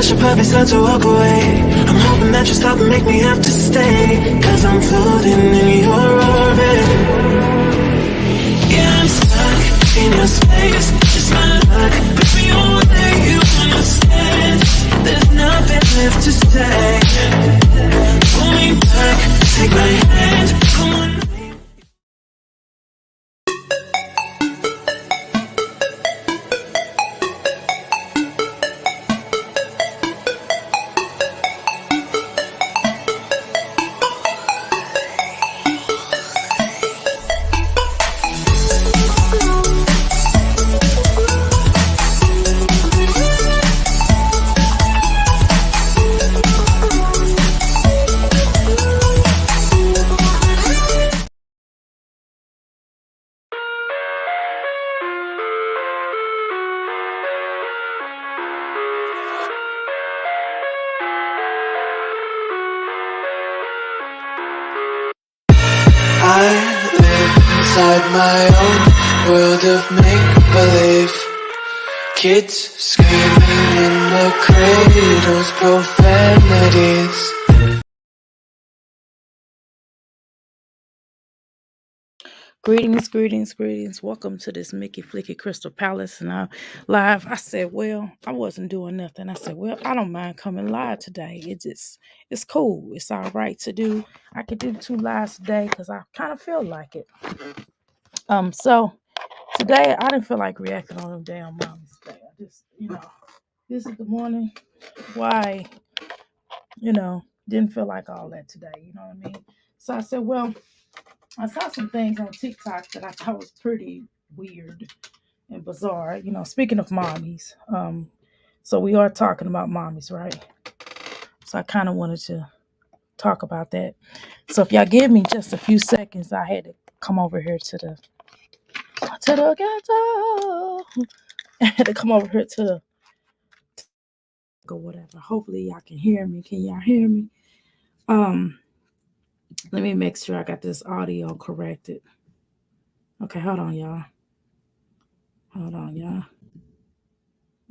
should probably start to walk away. I'm hoping that you stop and make me have to stay, 'cause I'm floating in your orbit. Yeah, I'm stuck in your space. It's my luck, baby, only you understand. There's nothing left to say. Pull me back, take my hand, come on. I live inside my own world of make-believe. Kids screaming in the cradles, profanities. Greetings. Welcome to this Mickey Flicky Crystal Palace and I'm live. I said, well, I wasn't doing nothing. I said, well, I don't mind coming live today. It's cool. It's all right to do. I could do 2 lives today because I kind of feel like it. So today I didn't feel like reacting on them damn mommies today. I just, this is the morning. Why, didn't feel like all that today. You know what I mean? So I said, well, I saw some things on TikTok that I thought was pretty weird and bizarre. Speaking of mommies, so we are talking about mommies, right? So I kind of wanted to talk about that. So if y'all give me just a few seconds, I had to come over here to the ghetto. I had to come over here to the or whatever. Hopefully y'all can hear me. Can y'all hear me? Let me make sure I got this audio corrected. Okay, hold on, y'all.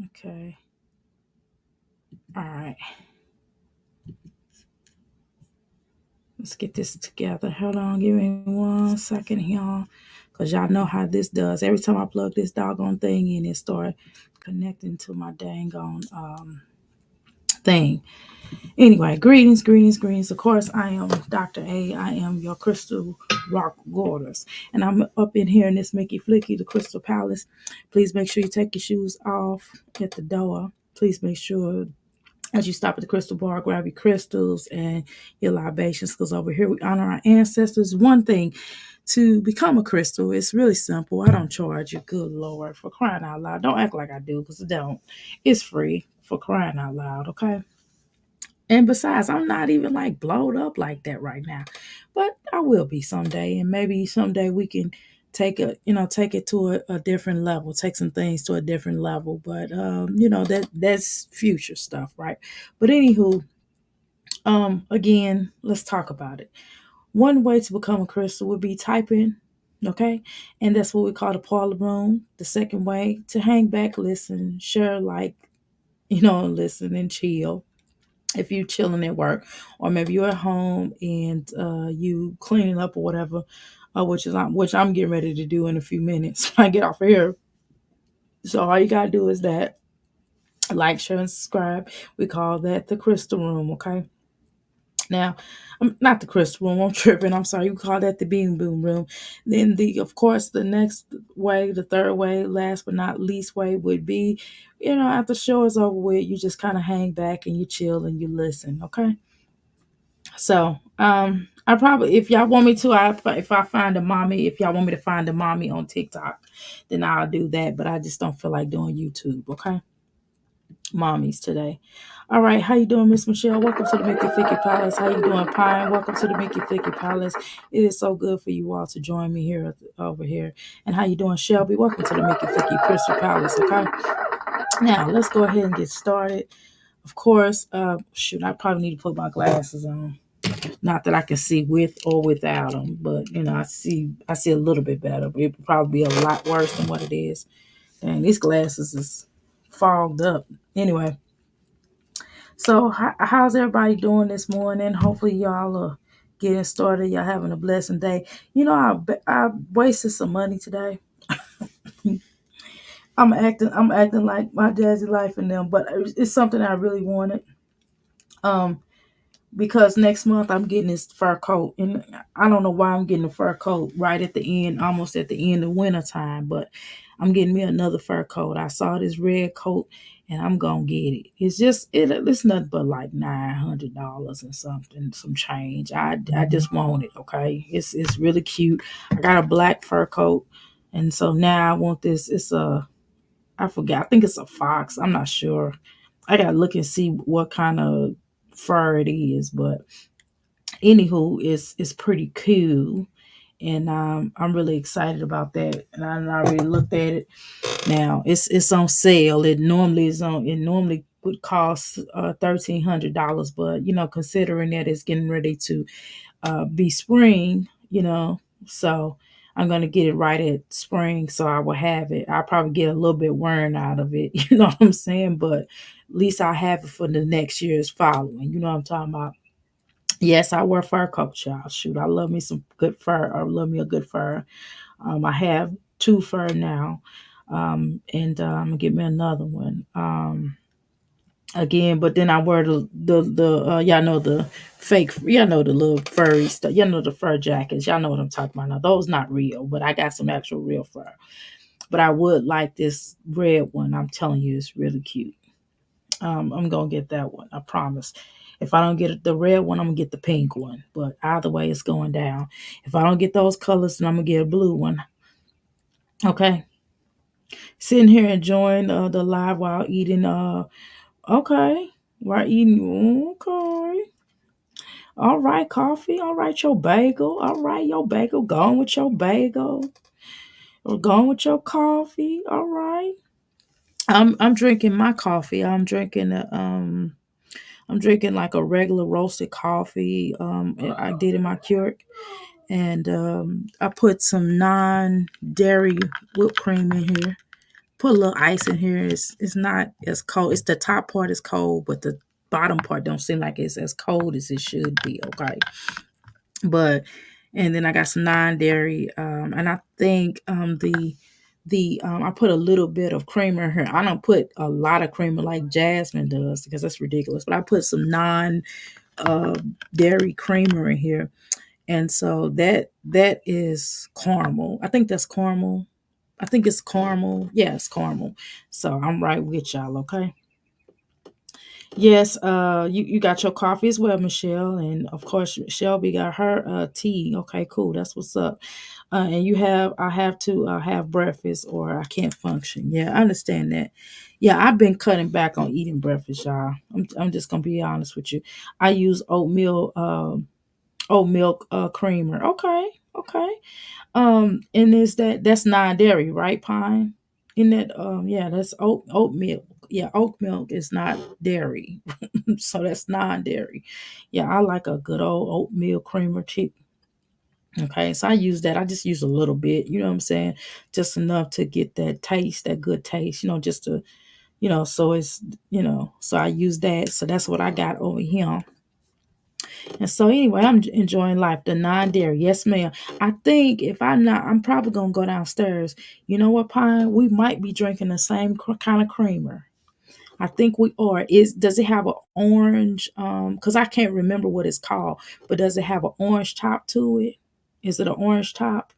Okay. All right. Let's get this together. Hold on, give me 1 second, y'all. Because y'all know how this does. Every time I plug this doggone thing in, it starts connecting to my dang on thing. Anyway, greetings. Of course, I am Dr. A. I am your crystal rock goddess. And I'm up in here in this Mickey Flicky, the Crystal Palace. Please make sure you take your shoes off at the door. Please make sure as you stop at the crystal bar, grab your crystals and your libations, because over here we honor our ancestors. One thing, to become a crystal, it's really simple. I don't charge you, good Lord, for crying out loud. Don't act like I do, because I don't. It's free, for crying out loud, okay? And besides, I'm not even like blowed up like that right now, but I will be someday. And maybe someday we can take it to a different level, take some things to a different level. But that's future stuff, right? But anywho, again, let's talk about it. One way to become a crystal would be typing, okay? And that's what we call the parlor room. The second way, to hang back, listen, share, listen and chill. If you chilling at work, or maybe you're at home and you cleaning up or whatever, which I'm getting ready to do in a few minutes when I get off of here. So all you gotta do is that, like, share, and subscribe. We call that the crystal room, okay? Now, I'm not the crystal room. I'm tripping. I'm sorry. You call that the beam boom room. Then of course, the next way, the third way, last but not least way would be, after the show is over with, you just kind of hang back and you chill and you listen. Okay. So, I probably, if y'all want me to, if I find a mommy, if y'all want me to find a mommy on TikTok, then I'll do that. But I just don't feel like doing YouTube. Okay. Mommies today. All right, how you doing, Miss Michelle? Welcome to the Mickey Flicky Palace. How you doing, Pine? Welcome to the Mickey Flicky Palace. It is so good for you all to join me here over here. And how you doing, Shelby? Welcome to the Mickey Flicky Crystal Palace. Okay, now let's go ahead and get started. Of course, I probably need to put my glasses on. Not that I can see with or without them, but I see a little bit better. It would probably be a lot worse than what it is. And these glasses is fogged up. Anyway. So, how's everybody doing this morning? Hopefully, y'all are getting started. Y'all having a blessed day. I wasted some money today. I'm acting like my jazzy life in them, but it's something I really wanted. Um, because next month I'm getting this fur coat, and I don't know why I'm getting a fur coat right at the end, almost at the end of winter time, but I'm getting me another fur coat. I saw this red coat, and I'm gonna get it. It's nothing but like $900 and something, some change. I just want it. Okay, it's really cute. I got a black fur coat, and so now I want this. I forget. I think it's a fox. I'm not sure. I gotta look and see what kind of fur it is, but anywho, it's pretty cool, and I'm really excited about that. And I already looked at it. Now it's on sale. It normally would cost $1,300, but considering that it's getting ready to be spring, so I'm gonna get it right at spring, so I will have it. I'll probably get a little bit worn out of it, you know what I'm saying? But at least I have it for the next year's following. You know what I'm talking about? Yes, I wear fur coats, y'all. Shoot, I love me some good fur. I love me a good fur. I have two fur now, and I'm gonna get me another one. Again, but then I wear the y'all know the fake, y'all know the little furry stuff, y'all know the fur jackets, y'all know what I'm talking about. Now those not real, but I got some actual real fur. But I would like this red one. I'm telling you, it's really cute. I'm gonna get that one. I promise. If I don't get the red one, I'm gonna get the pink one. But either way, it's going down. If I don't get those colors, then I'm gonna get a blue one. Okay. Sitting here enjoying the live while eating. Okay, while eating. Okay. All right, coffee. All right, your bagel. All right, your bagel. Going with your bagel. Or going with your coffee. All right. I'm drinking my coffee. I'm drinking like a regular roasted coffee. I did in my Keurig, and I put some non-dairy whipped cream in here. Put a little ice in here. It's not as cold. It's the top part is cold, but the bottom part don't seem like it's as cold as it should be. Okay, but and then I got some non-dairy, and I think I put a little bit of creamer in here. I don't put a lot of creamer like Jasmine does because that's ridiculous. But I put some non dairy creamer in here, and so that is caramel. I think that's caramel. I think it's caramel. Yeah, it's caramel. So I'm right with y'all. Okay. Yes, you got your coffee as well, Michelle, and of course Shelby got her tea. Okay, cool. That's what's up. And I have to have breakfast or I can't function. Yeah, I understand that. Yeah, I've been cutting back on eating breakfast, y'all. I'm just gonna be honest with you. I use oat milk creamer. Okay, okay. And is that's non-dairy, right, Pine? In that yeah, that's oat milk. Yeah, oat milk is not dairy. So that's non-dairy. Yeah, I like a good old oatmeal creamer too. Okay, so I use that. I just use a little bit, you know what I'm saying? Just enough to get that taste, that good taste, just to, so so I use that. So that's what I got over here. And so anyway, I'm enjoying life. The non-dairy, yes, ma'am. I think if I'm not, I'm probably gonna go downstairs. You know what, Pine? We might be drinking the same kind of creamer. I think we are. Does it have an orange? Because I can't remember what it's called, but does it have an orange top to it? Is it an orange top?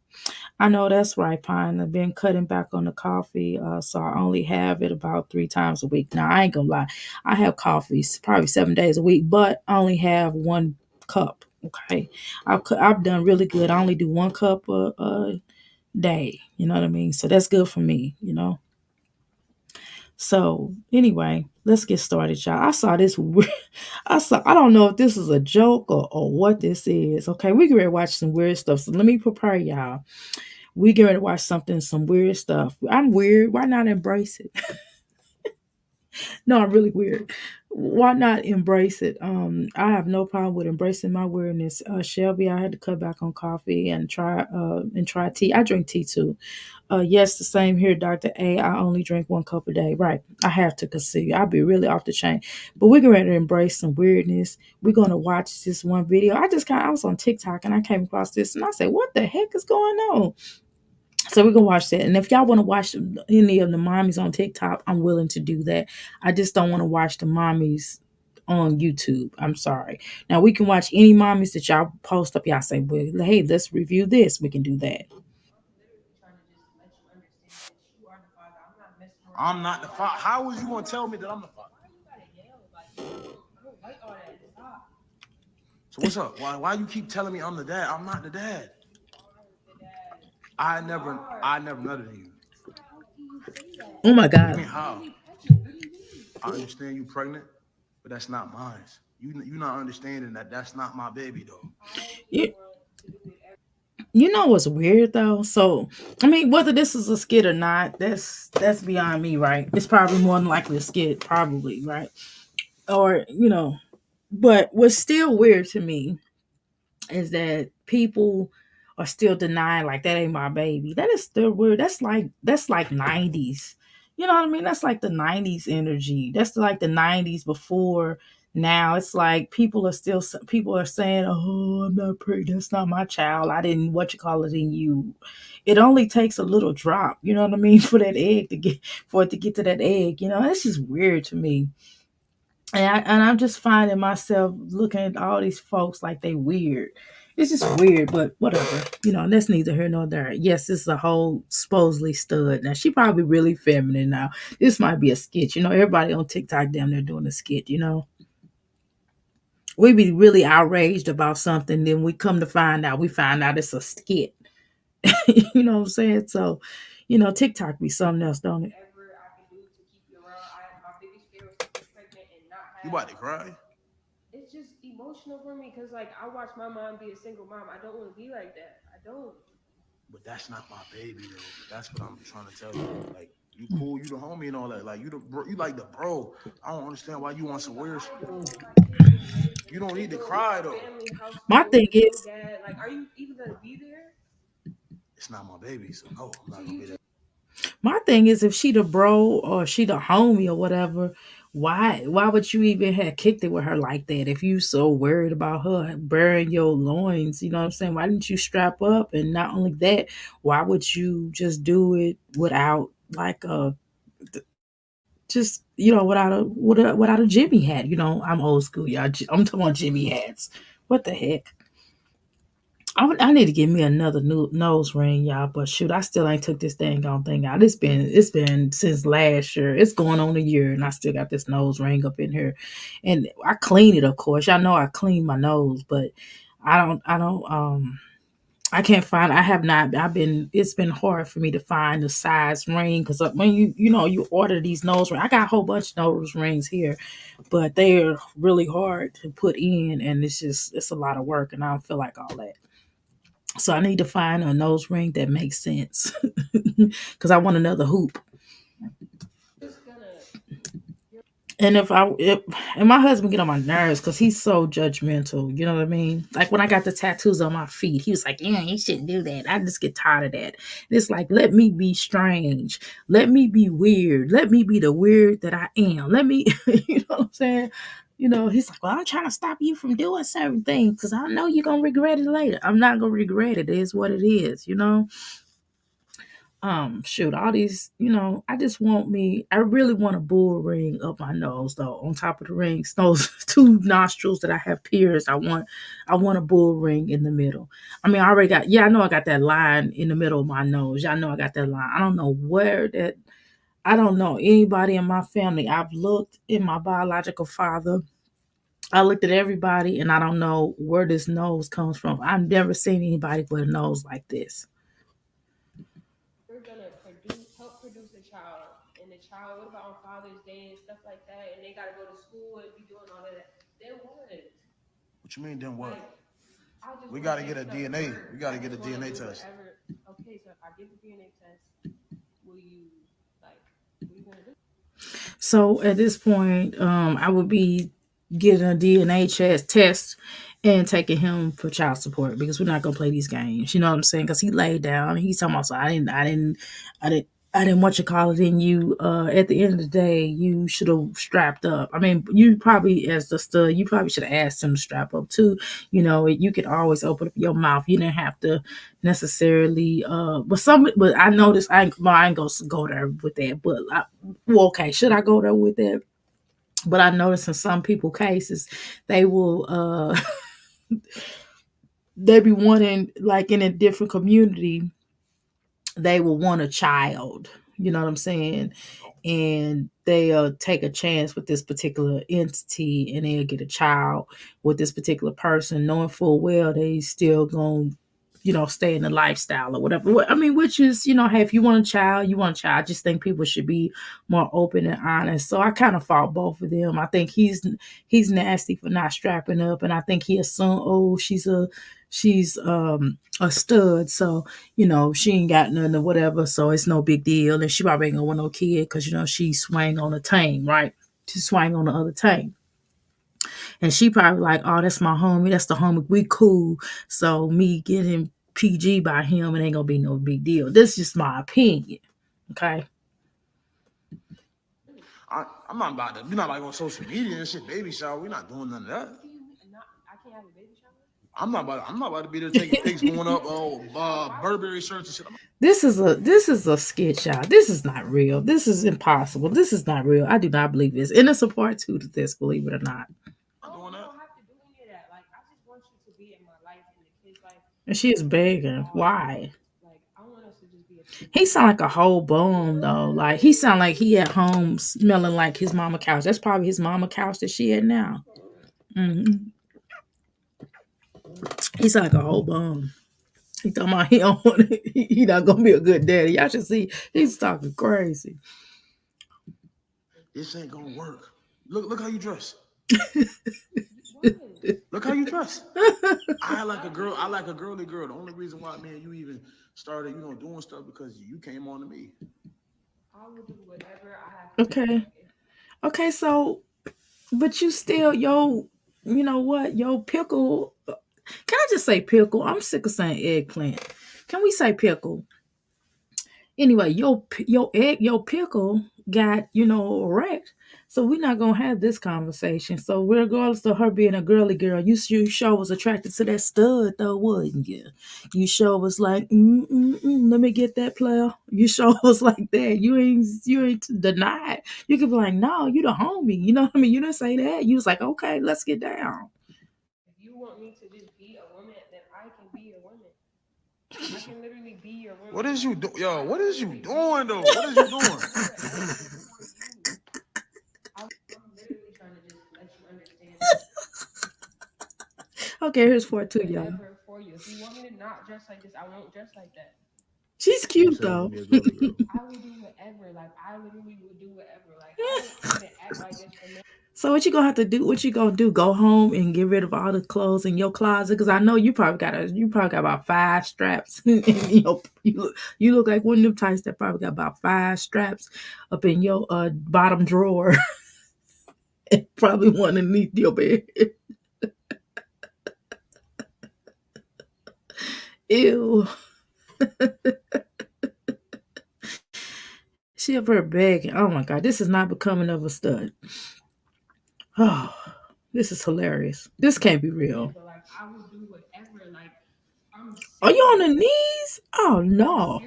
I know that's right, Pine. I've been cutting back on the coffee, so I only have it about 3 times a week. Now I ain't gonna lie, I have coffee probably 7 days a week, but I only have 1 cup. Okay, I've done really good. I only do 1 cup a day. You know what I mean? So that's good for me. So anyway, let's get started, y'all. I saw this. I don't know if this is a joke or what this is. Okay, we can watch some weird stuff. So let me prepare y'all. We get ready to watch some weird stuff. I'm weird. Why not embrace it? No, I'm really weird. Why not embrace it? I have no problem with embracing my weirdness. Shelby, I had to cut back on coffee and try tea. I drink tea too. Yes, the same here, Dr. A. I only drink 1 cup a day. Right. I have to consider. I'll be really off the chain. But we're going to embrace some weirdness. We're going to watch this one video. I was on TikTok and I came across this and I said, what the heck is going on? So we're gonna watch that. And if y'all want to watch any of the mommies on TikTok, I'm willing to do that. I just don't want to watch the mommies on YouTube. I'm sorry. Now we can watch any mommies that y'all post up. Y'all say, well, hey, let's review this. We can do that. I'm not the father. How was you gonna tell me that I'm the father? So what's up? Why you keep telling me I'm the dad? I'm not the dad. I never nutted you. Oh my What do you God. mean how? I understand you pregnant, but that's not mine. You not understanding that that's not my baby though. You, you know what's weird though? So I mean, whether this is a skit or not, that's beyond me, right? It's probably more than likely a skit, probably, right? Or, but what's still weird to me is that people are still denying like that ain't my baby. That is still weird. That's like 90s. You know what I mean? That's like the 90s energy. That's like the 90s before now. It's like people are saying, "Oh, I'm not pregnant. That's not my child. I didn't what you call it in you." It only takes a little drop, you know what I mean, for it to get to that egg. That's just weird to me. And I'm just finding myself looking at all these folks like they weird. It's just weird, but whatever. That's neither here nor there. Yes, this is a whole supposedly stud. Now she probably really feminine now. This might be a skit. Everybody on TikTok damn they're doing a skit. We be really outraged about something, then we find out it's a skit. You know what I'm saying? So, TikTok be something else, don't it? You about to cry? But that's not my baby though. That's what I'm trying to tell you. Like you cool, you the homie and all that. Like you like the bro. I don't understand why you want some weird. You don't need to cry though. My thing is, It's not my baby, so no, I'm not gonna be there. if she the bro or she the homie or whatever, why would you even have kicked it with her like that if you so worried about her burying your loins? You know what I'm saying? Why didn't you strap up? And not only that, why would you just do it without like a just without a Jimmy hat? I'm old school, y'all. I'm talking about Jimmy hats. What the heck? I need to get me another new nose ring, y'all. But shoot, I still ain't took this dang on thing out. It's been since last year. It's going on a year, and I still got this nose ring up in here. And I clean it, of course. Y'all know I clean my nose, but I can't find. I have not. It's been hard for me to find the size ring because when you order these nose rings, I got a whole bunch of nose rings here, but they're really hard to put in, and it's a lot of work, and I don't feel like all that. So I need to find a nose ring that makes sense because I want another hoop. And and my husband get on my nerves because he's so judgmental. You know what I mean? Like when I got the tattoos on my feet, he was like, "Yeah, you shouldn't do that." I just get tired of that. It's like, let me be strange, let me be weird, let me be the weird that I am. Let me, you know what I'm saying? He's like, "Well, I'm trying to stop you from doing certain things because I know you're gonna regret it later." I'm not gonna regret it. It is what it is. Shoot, all these, I really want a bull ring up my nose though. On top of the rings, those two nostrils that I have pierced, I want a bull ring in the middle. I mean, I already got, yeah, I know I got that line in the middle of my nose. Y'all know I got that line. I don't know anybody in my family. I've looked at my biological father. I looked at everybody and I don't know where this nose comes from. I've never seen anybody with a nose like this. What you mean then what? We gotta get a DNA. We gotta get a DNA test. So at this point, I would be getting a DNA test and taking him for child support because we're not gonna play these games. You know what I'm saying? Because he laid down. He's talking about, so I didn't want you to call it in you. At the end of the day, you should have strapped up. I mean, you probably, as the stud, you probably should have asked him to strap up too. You know, you could always open up your mouth. You didn't have to necessarily. But I noticed I ain't gonna go there with that. But well, okay, should I go there with that? But I noticed in some people cases, they will they be wanting, like in a different community, they will want a child. You know what I'm saying? And they'll take a chance with this particular entity and they'll get a child with this particular person, knowing full well they still going to, stay in the lifestyle or whatever. I mean, which is, hey, if you want a child, you want a child. I just think people should be more open and honest. So I kind of fought both of them. I think he's nasty for not strapping up, and I think he assumed, oh, she's a stud, so she ain't got nothing or whatever, so it's no big deal. And she probably ain't gonna want no kid because she swang on the team, right? She swang on the other team. And she probably like, oh, that's my homie, that's the homie, we cool. So me getting PG by him, it ain't gonna be no big deal. This is just my opinion. Okay. I'm not about to. We're not like on social media and shit. Baby shower. We're not doing none of that. I'm not about to be there taking pics, going up, Burberry shirts and shit. This is a skit, y'all. This is not real. This is impossible. This is not real. I do not believe this. And it's a part two to this, believe it or not. I'm not doing that. And she is begging. Why? He sound like a whole bone though. Like he sound like he at home smelling like his mama couch. That's probably his mama couch that she at now. Hmm. He sound like a whole bone. He talking about he don't want to, he not gonna be a good daddy. Y'all should see he's talking crazy. This ain't gonna work. Look how you dress. Look how you dress. I like a girl. I like a girly girl. The only reason why, man, you even started, doing stuff because you came on to me. Okay. Okay, so but you still you know what? Yo pickle. Can I just say pickle? I'm sick of saying eggplant. Can we say pickle? Anyway, your pickle got wrecked. So we're not gonna have this conversation. So regardless of her being a girly girl, you sure was attracted to that stud though, wasn't you? You sure was like, let me get that player. You sure was like that. You ain't denied. You could be like, no, you the homie. You know what I mean? You didn't say that. You was like, okay, let's get down. What is you do? Yo, what is you doing though? What is you doing? Okay, here's part two, y'all. She's You cute said it's gonna though. be a girly girl. So what you gonna have to do? What you gonna do? Go home and get rid of all the clothes in your closet? Because I know you probably got about 5 straps. You look like one of them types that probably got about 5 straps up in your bottom drawer, and probably one underneath your bed. Ew. She up here begging. Oh my god, this is not becoming of a stud. Oh, this is hilarious. This can't be real. Are you on the knees? Oh no.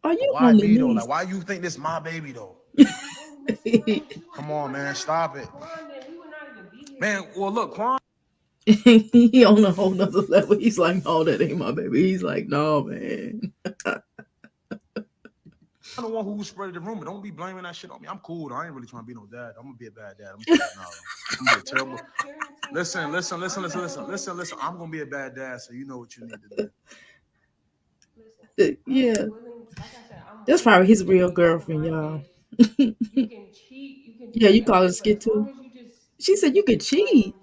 Are But you why on the me though? Like, knees? why you think this my baby though? Come on, man, stop it, man. Well, look, Quan, He on a whole nother level. He's like, no, that ain't my baby. He's like, no, man. I'm the one who spread the rumor. Don't be blaming that shit on me. I'm cool though. I ain't really trying to be no dad. I'm gonna be a bad dad. I'm gonna now. I'm gonna be a terrible. Listen. I'm gonna be a bad dad, so you know what you need to do. Yeah. That's probably his real girlfriend, y'all. Yeah, you call it a skit too? She said you could cheat.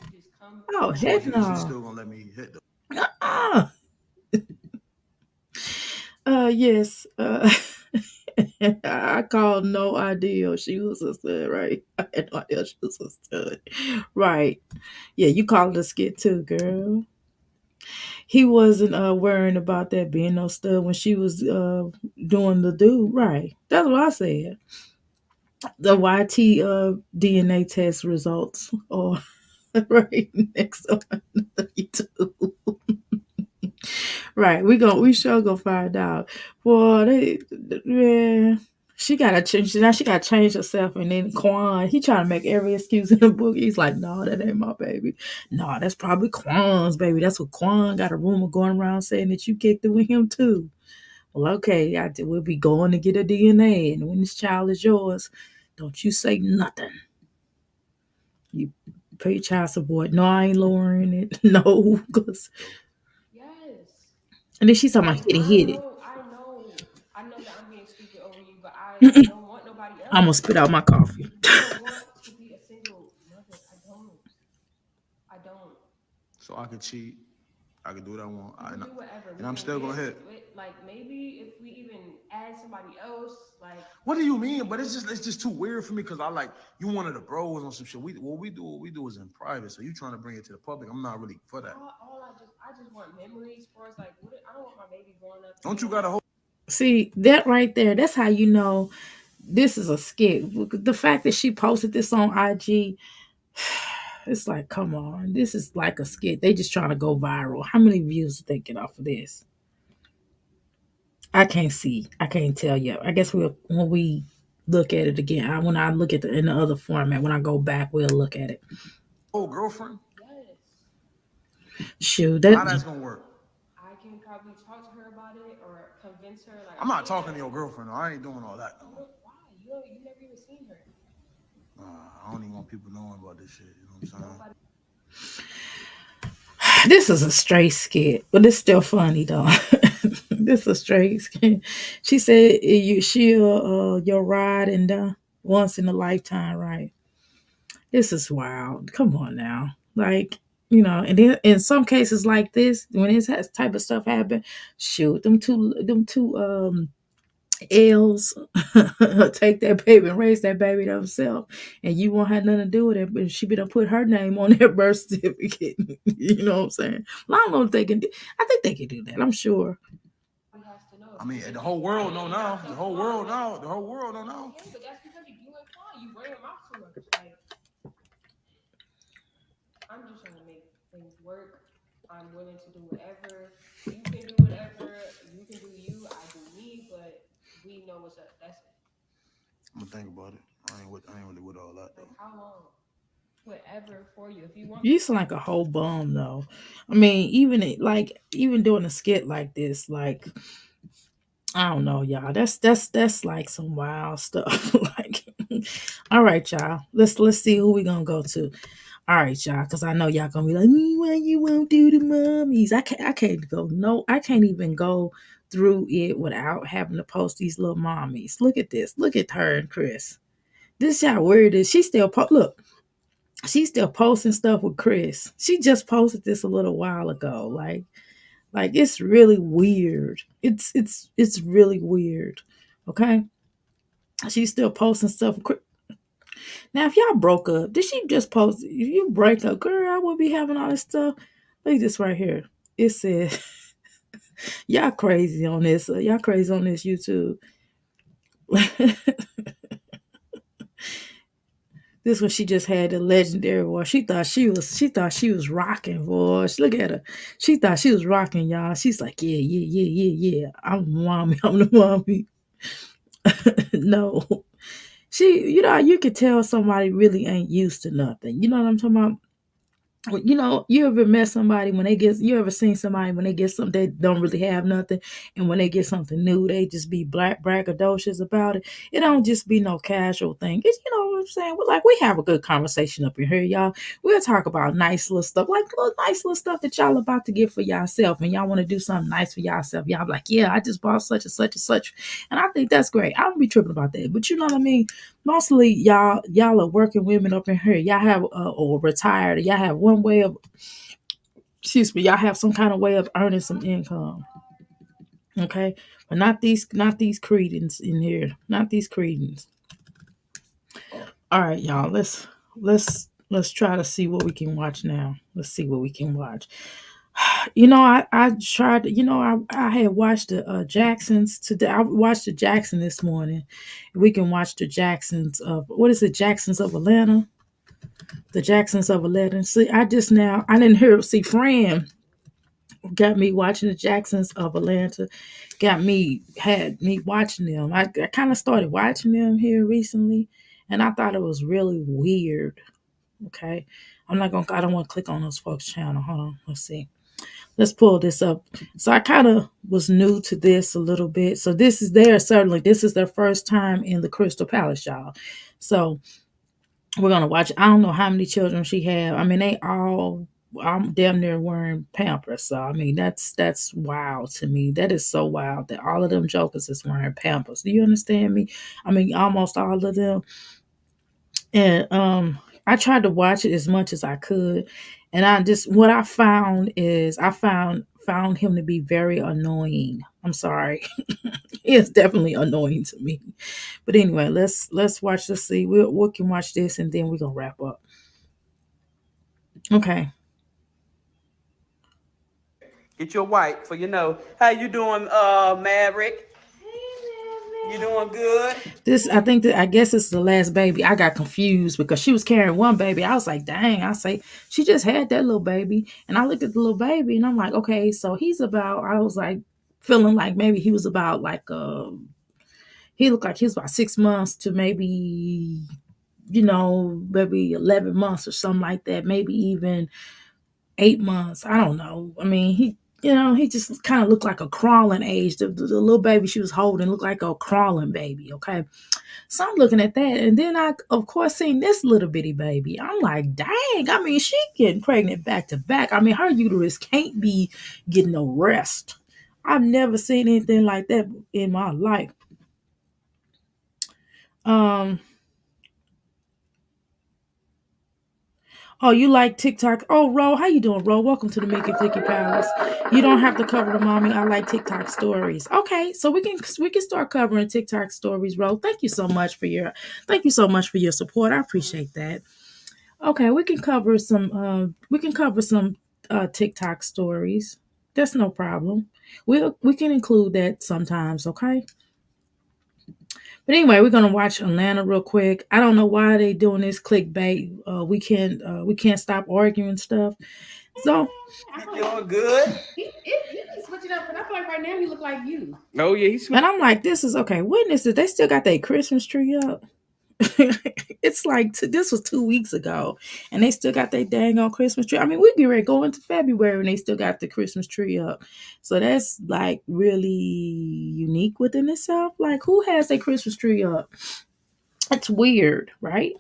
Oh, So heck is you no. still gonna let me hit the? Uh-uh. Yes. I called no idea she was a stud, right? I had no idea she was a stud. Right. Yeah, you called it a skit too, girl. He wasn't worrying about that being no stud when she was doing the do. Right. That's what I said. The YT DNA test results are right next on YouTube. Right, we sure gonna find out. Boy, yeah, she gotta change. Now she gotta change herself. And then Quan, he trying to make every excuse in the book. He's like, no, that ain't my baby. No, that's probably Quan's baby. That's what Quan got a rumor going around saying that you kicked it with him too. Well, okay, we'll be going to get a DNA, and when this child is yours, don't you say nothing. You pay child support. No, I ain't lowering it. No, because Yes. and then she's talking about Like hit it, hit it. I know that I'm being stupid over you, but I don't want nobody I'm gonna else. spit out my coffee. I don't want to be a single mother. I don't. I don't. So I could cheat. I could do what I want. You can do whatever. And We I'm can still gonna get hit. like maybe if we even add somebody else, like What do you mean? But it's just too weird for me because I like you one of the bros on some shit. What we do is in private. So you trying to bring it to the public. I'm not really for that. all I just want memories for us. Like I don't want my baby growing up. Don't you got a whole See that right there? That's how you know this is a skit. The fact that she posted this on IG, it's like, come on, this is like a skit. They just trying to go viral. How many views did they get off of this? I can't see. I can't tell yet. I guess when we look at it again. When I look at in the other format, when I go back, we'll look at it. girlfriend? Yes. Shoot, How that's gonna work? I can probably talk to her about it or convince her. Like I'm not talking to your girlfriend. I ain't doing all that. Why? You never even seen her. I don't even want people knowing about this shit. You know what I'm saying? this is a straight skit, but it's still funny though. This is a straight skit. She said she'll your ride and once in a lifetime, right? This is wild. Come on now, like and then in some cases like this, when this type of stuff happen, shoot them two L's take that baby and raise that baby themselves, and you won't have nothing to do with it. But she better put her name on their birth certificate. You know what I'm saying? Well, I don't know if they can. I think they can do that. I'm sure. I mean, the whole world know now. The whole world know. The whole world don't know. Okay, but that's because you and Quan, you bring him out too much. Like, I'm just trying to make things work. I'm willing to do whatever. You can do whatever. You can do you. I do me. But we know what's up. That's it. I'm gonna think about it. I ain't really with all that though. Like how long? Whatever for you. If you want. You sound like a whole bum though. I mean, even doing a skit like this, like I don't know, y'all. That's like some wild stuff. Like, all right, y'all. Let's see who we gonna go to. All right, y'all, because I know y'all gonna be like, why you won't do the mummies? I can't go. No, I can't even go through it without having to post these little mommies. Look at this. Look at her and Chris. This how weird it is. She still look. She's still posting stuff with Chris. She just posted this a little while ago. Like it's really weird. It's really weird. Okay. She's still posting stuff with Chris. Now, if y'all broke up, did she just post? If you break up, girl, I would be having all this stuff. Look at this right here. It says, y'all crazy on this. Y'all crazy on this YouTube. This one she just had the legendary boy. She thought she was rocking, boy. Look at her. She thought she was rocking, y'all. She's like, yeah. I'm the mommy. I'm the mommy. No. You could tell somebody really ain't used to nothing. You know what I'm talking about? You ever met somebody you ever seen somebody when they get something they don't really have nothing, and when they get something new, they just be braggadocious about it. It don't just be no casual thing. It's what I'm saying. Like we have a good conversation up in here, y'all. We'll talk about nice little stuff, like little nice little stuff that y'all about to get for yourself, and y'all want to do something nice for yourself. Y'all be like, yeah, I just bought such and such and such, and I think that's great. I don't be tripping about that, but you know what I mean. Mostly y'all are working women up in here. Y'all have or retired. Y'all have one way of, excuse me, y'all have some kind of way of earning some income. Okay, but not these cretins in here, not these cretins. All right, y'all. Let's try to see what we can watch now. Let's see what we can watch. I tried. I had watched the Jacksons today. I watched the Jackson this morning. We can watch the Jacksons of what is it? Jacksons of Atlanta. The Jacksons of Atlanta. See, I didn't hear. See, Fran got me watching the Jacksons of Atlanta. Had me watching them. I kind of started watching them here recently, and I thought it was really weird. Okay, I don't want to click on those folks' channel. Hold on. Let's see. Let's pull this up. So I kind of was new to this a little bit. So this is their first time in the Crystal Palace, y'all. So we're gonna watch. I don't know how many children she had. I mean, they all. I'm damn near wearing Pampers. So I mean, that's wild to me. That is so wild that all of them jokers is wearing Pampers. Do you understand me? I mean, almost all of them. And I tried to watch it as much as I could, and I just what I found is I found him to be very annoying. I'm sorry. He is definitely annoying to me. But anyway, let's watch. Let's see. We can watch this and then we're gonna wrap up. Okay. Get your wife for How you doing, Maverick? You doing good? This I think that I guess it's the last baby. I got confused because she was carrying one baby. I was like, dang, I say she just had that little baby. And I looked at the little baby and I'm like, okay, so I was like feeling like maybe he was about like he looked like he was about 6 months to maybe, maybe 11 months or something like that, maybe even 8 months. I don't know. I mean, he just kind of looked like a crawling age. The little baby she was holding looked like a crawling baby. Okay. So I'm looking at that. And then I, of course, seen this little bitty baby. I'm like, dang. I mean, she getting pregnant back to back. I mean, her uterus can't be getting no rest. I've never seen anything like that in my life. Um, Oh, you like TikTok? Oh, Ro, how you doing, Ro? Welcome to the Mickey Flicky Palace. You don't have to cover the mommy. I like TikTok stories. Okay, so we can start covering TikTok stories, Ro. Thank you so much for your support. I appreciate that. Okay, we can cover some TikTok stories. That's no problem. We can include that sometimes. Okay. But anyway, we're gonna watch Atlanta real quick. I don't know why they doing this clickbait. We can't stop arguing stuff. So You doing good? He be switching up, but I feel like right now he look like you. Oh yeah, he's and I'm like, this is okay. Witnesses, they still got their Christmas tree up. It's like this was 2 weeks ago, and they still got their dang on Christmas tree. I mean, we get ready to go into February, and they still got the Christmas tree up. So that's like really unique within itself. Like, who has their Christmas tree up? It's weird, right?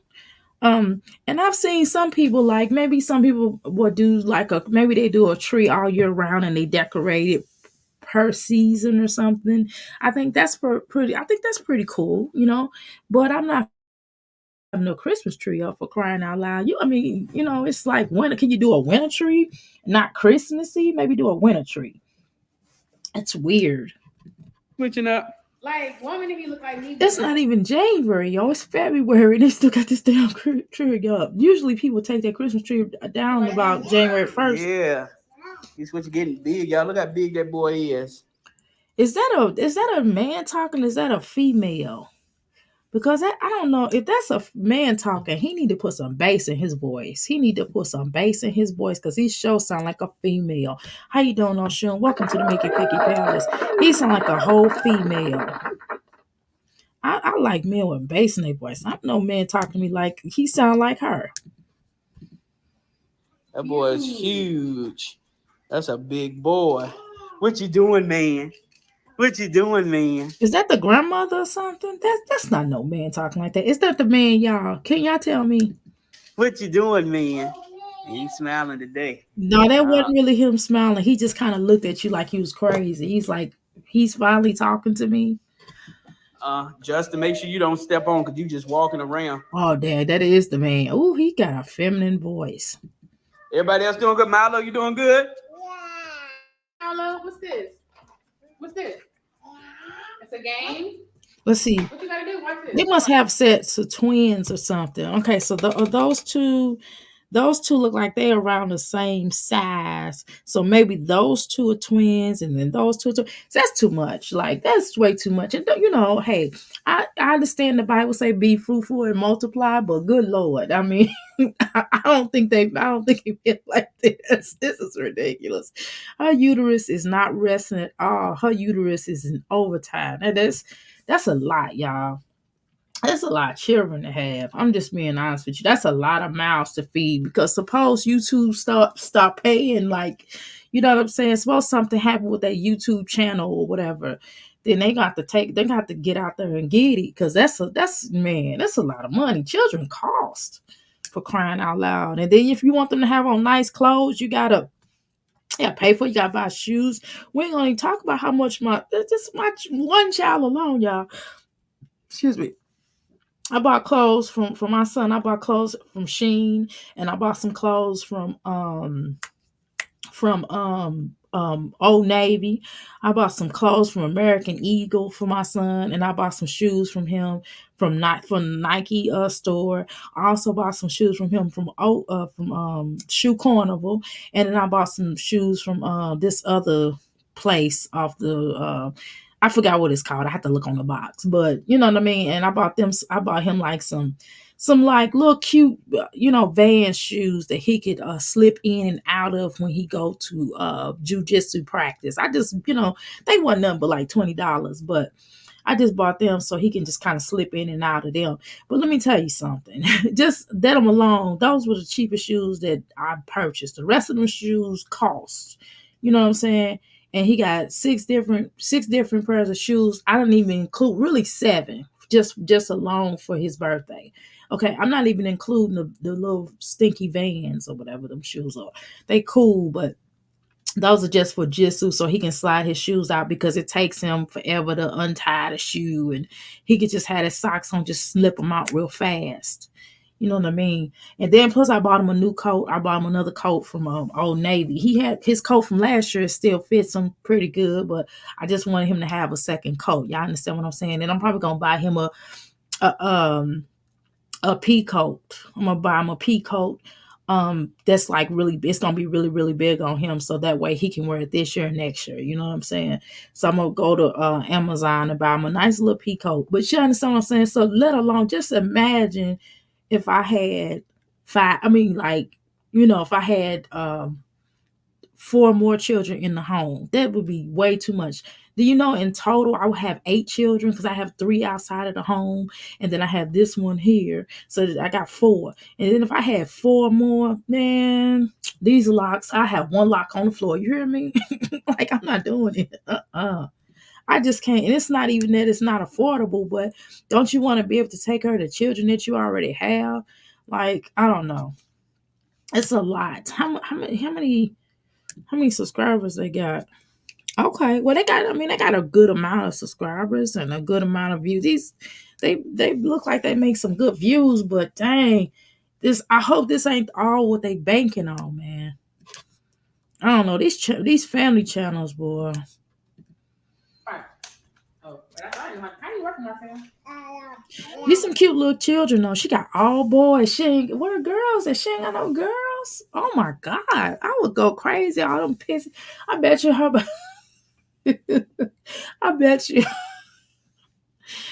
And I've seen some people like maybe some people will do like maybe they do a tree all year round and they decorate it per season or something. I think that's pretty cool, But I'm not having no Christmas tree up for crying out loud. I mean, it's like winter. Can you do a winter tree, not Christmassy? Maybe do a winter tree. It's weird. switching up. Like one minute he look like me. It's not even January, yo. It's February. And they still got this damn tree up. Usually people take their Christmas tree down about January 1st. Yeah, he's switching getting big, y'all. Look how big that boy is. Is that a man talking? Is that a female? Because I don't know if that's a man talking. He need to put some bass in his voice. He need to put some bass in his voice because he sure sound like a female. How you doing, Oshun? Welcome to the Mickey Picky Palace. He sound like a whole female. I like men with bass in their voice. I know men talking to me like he sound like her. That boy is huge. That's a big boy. What you doing, man? What you doing, man? Is that the grandmother or something? That's not no man talking like that. Is that the man, y'all? Can y'all tell me? What you doing, man? He's smiling today. No, that wasn't really him smiling. He just kind of looked at you like he was crazy. He's like, he's finally talking to me. Just to make sure you don't step on because you just walking around. Oh, Dad, that is the man. Oh, he got a feminine voice. Everybody else doing good? Milo, you doing good? Hello, what's this? What's this? It's a game. Let's see. What you gotta do? Watch They this. must have sets of twins or something. Okay, so those two look like they're around the same size. So maybe those two are twins, and then those two are twins. That's too much. Like that's way too much. And hey, I understand the Bible say be fruitful and multiply, but good Lord, I mean, I don't think it feel like this. This is ridiculous. Her uterus is not resting at all. Her uterus is in overtime. And that's a lot, y'all. That's a lot of children to have. I'm just being honest with you. That's a lot of mouths to feed because suppose YouTube start paying, like, you know what I'm saying? Suppose something happened with that YouTube channel or whatever, then they got to get out there and get it because that's a lot of money. Children cost, for crying out loud. And then if you want them to have on nice clothes, you gotta pay for it. You gotta buy shoes. We ain't gonna even talk about how much my one child alone, y'all. Excuse me. I bought clothes from my son. I bought clothes from Sheen, and I bought some clothes from Old Navy. I bought some clothes from American Eagle for my son, and I bought some shoes from him from Nike store. I also bought some shoes from him from Shoe Carnival, and then I bought some shoes from this other place off the I forgot what it's called. I have to look on the box, but you know what I mean. And I bought him like some like little cute, Van shoes that he could slip in and out of when he go to jujitsu practice. I just, they wasn't nothing but like $20, but I just bought them so he can just kind of slip in and out of them. But let me tell you something. Just that them alone, those were the cheapest shoes that I purchased. The rest of them shoes cost. You know what I'm saying? And he got six different pairs of shoes. I don't even include really seven, just alone for his birthday. Okay, I'm not even including the little stinky Vans or whatever them shoes are. They cool, but those are just for Jisoo so he can slide his shoes out because it takes him forever to untie the shoe, and he could just have his socks on, just slip them out real fast. You know what I mean? And then plus I bought him a new coat. I bought him another coat from Old Navy. He had his coat from last year. It still fits him pretty good, but I just wanted him to have a second coat. Y'all understand what I'm saying? And I'm probably gonna buy him a a pea coat. I'm gonna buy him a pea coat. That's like really, it's gonna be really, really big on him, so that way he can wear it this year and next year. You know what I'm saying? So I'm gonna go to Amazon and buy him a nice little pea coat. But you understand what I'm saying? So let alone, just imagine if I had five. I mean, like, if I had four more children in the home, that would be way too much. Do you know in total I would have 8 children because I have 3 outside of the home, and then I have this one here, so I got 4. And then if I had 4 more, man, these locks, I have one lock on the floor. You hear me? Like, I'm not doing it. I just can't. And it's not even that it's not affordable, but don't you want to be able to take care of the children that you already have? Like, I don't know. It's a lot. How many subscribers they got? Okay, well they got a good amount of subscribers and a good amount of views. They look like they make some good views, but dang, I hope this ain't all what they banking on, man. I don't know these family channels, boy. Right. Oh, how you working, my friend? These some cute little children though. She got all boys. She ain't where are girls and she ain't got no girls. Oh my god, I would go crazy. All them pissy. I bet you her. I bet you.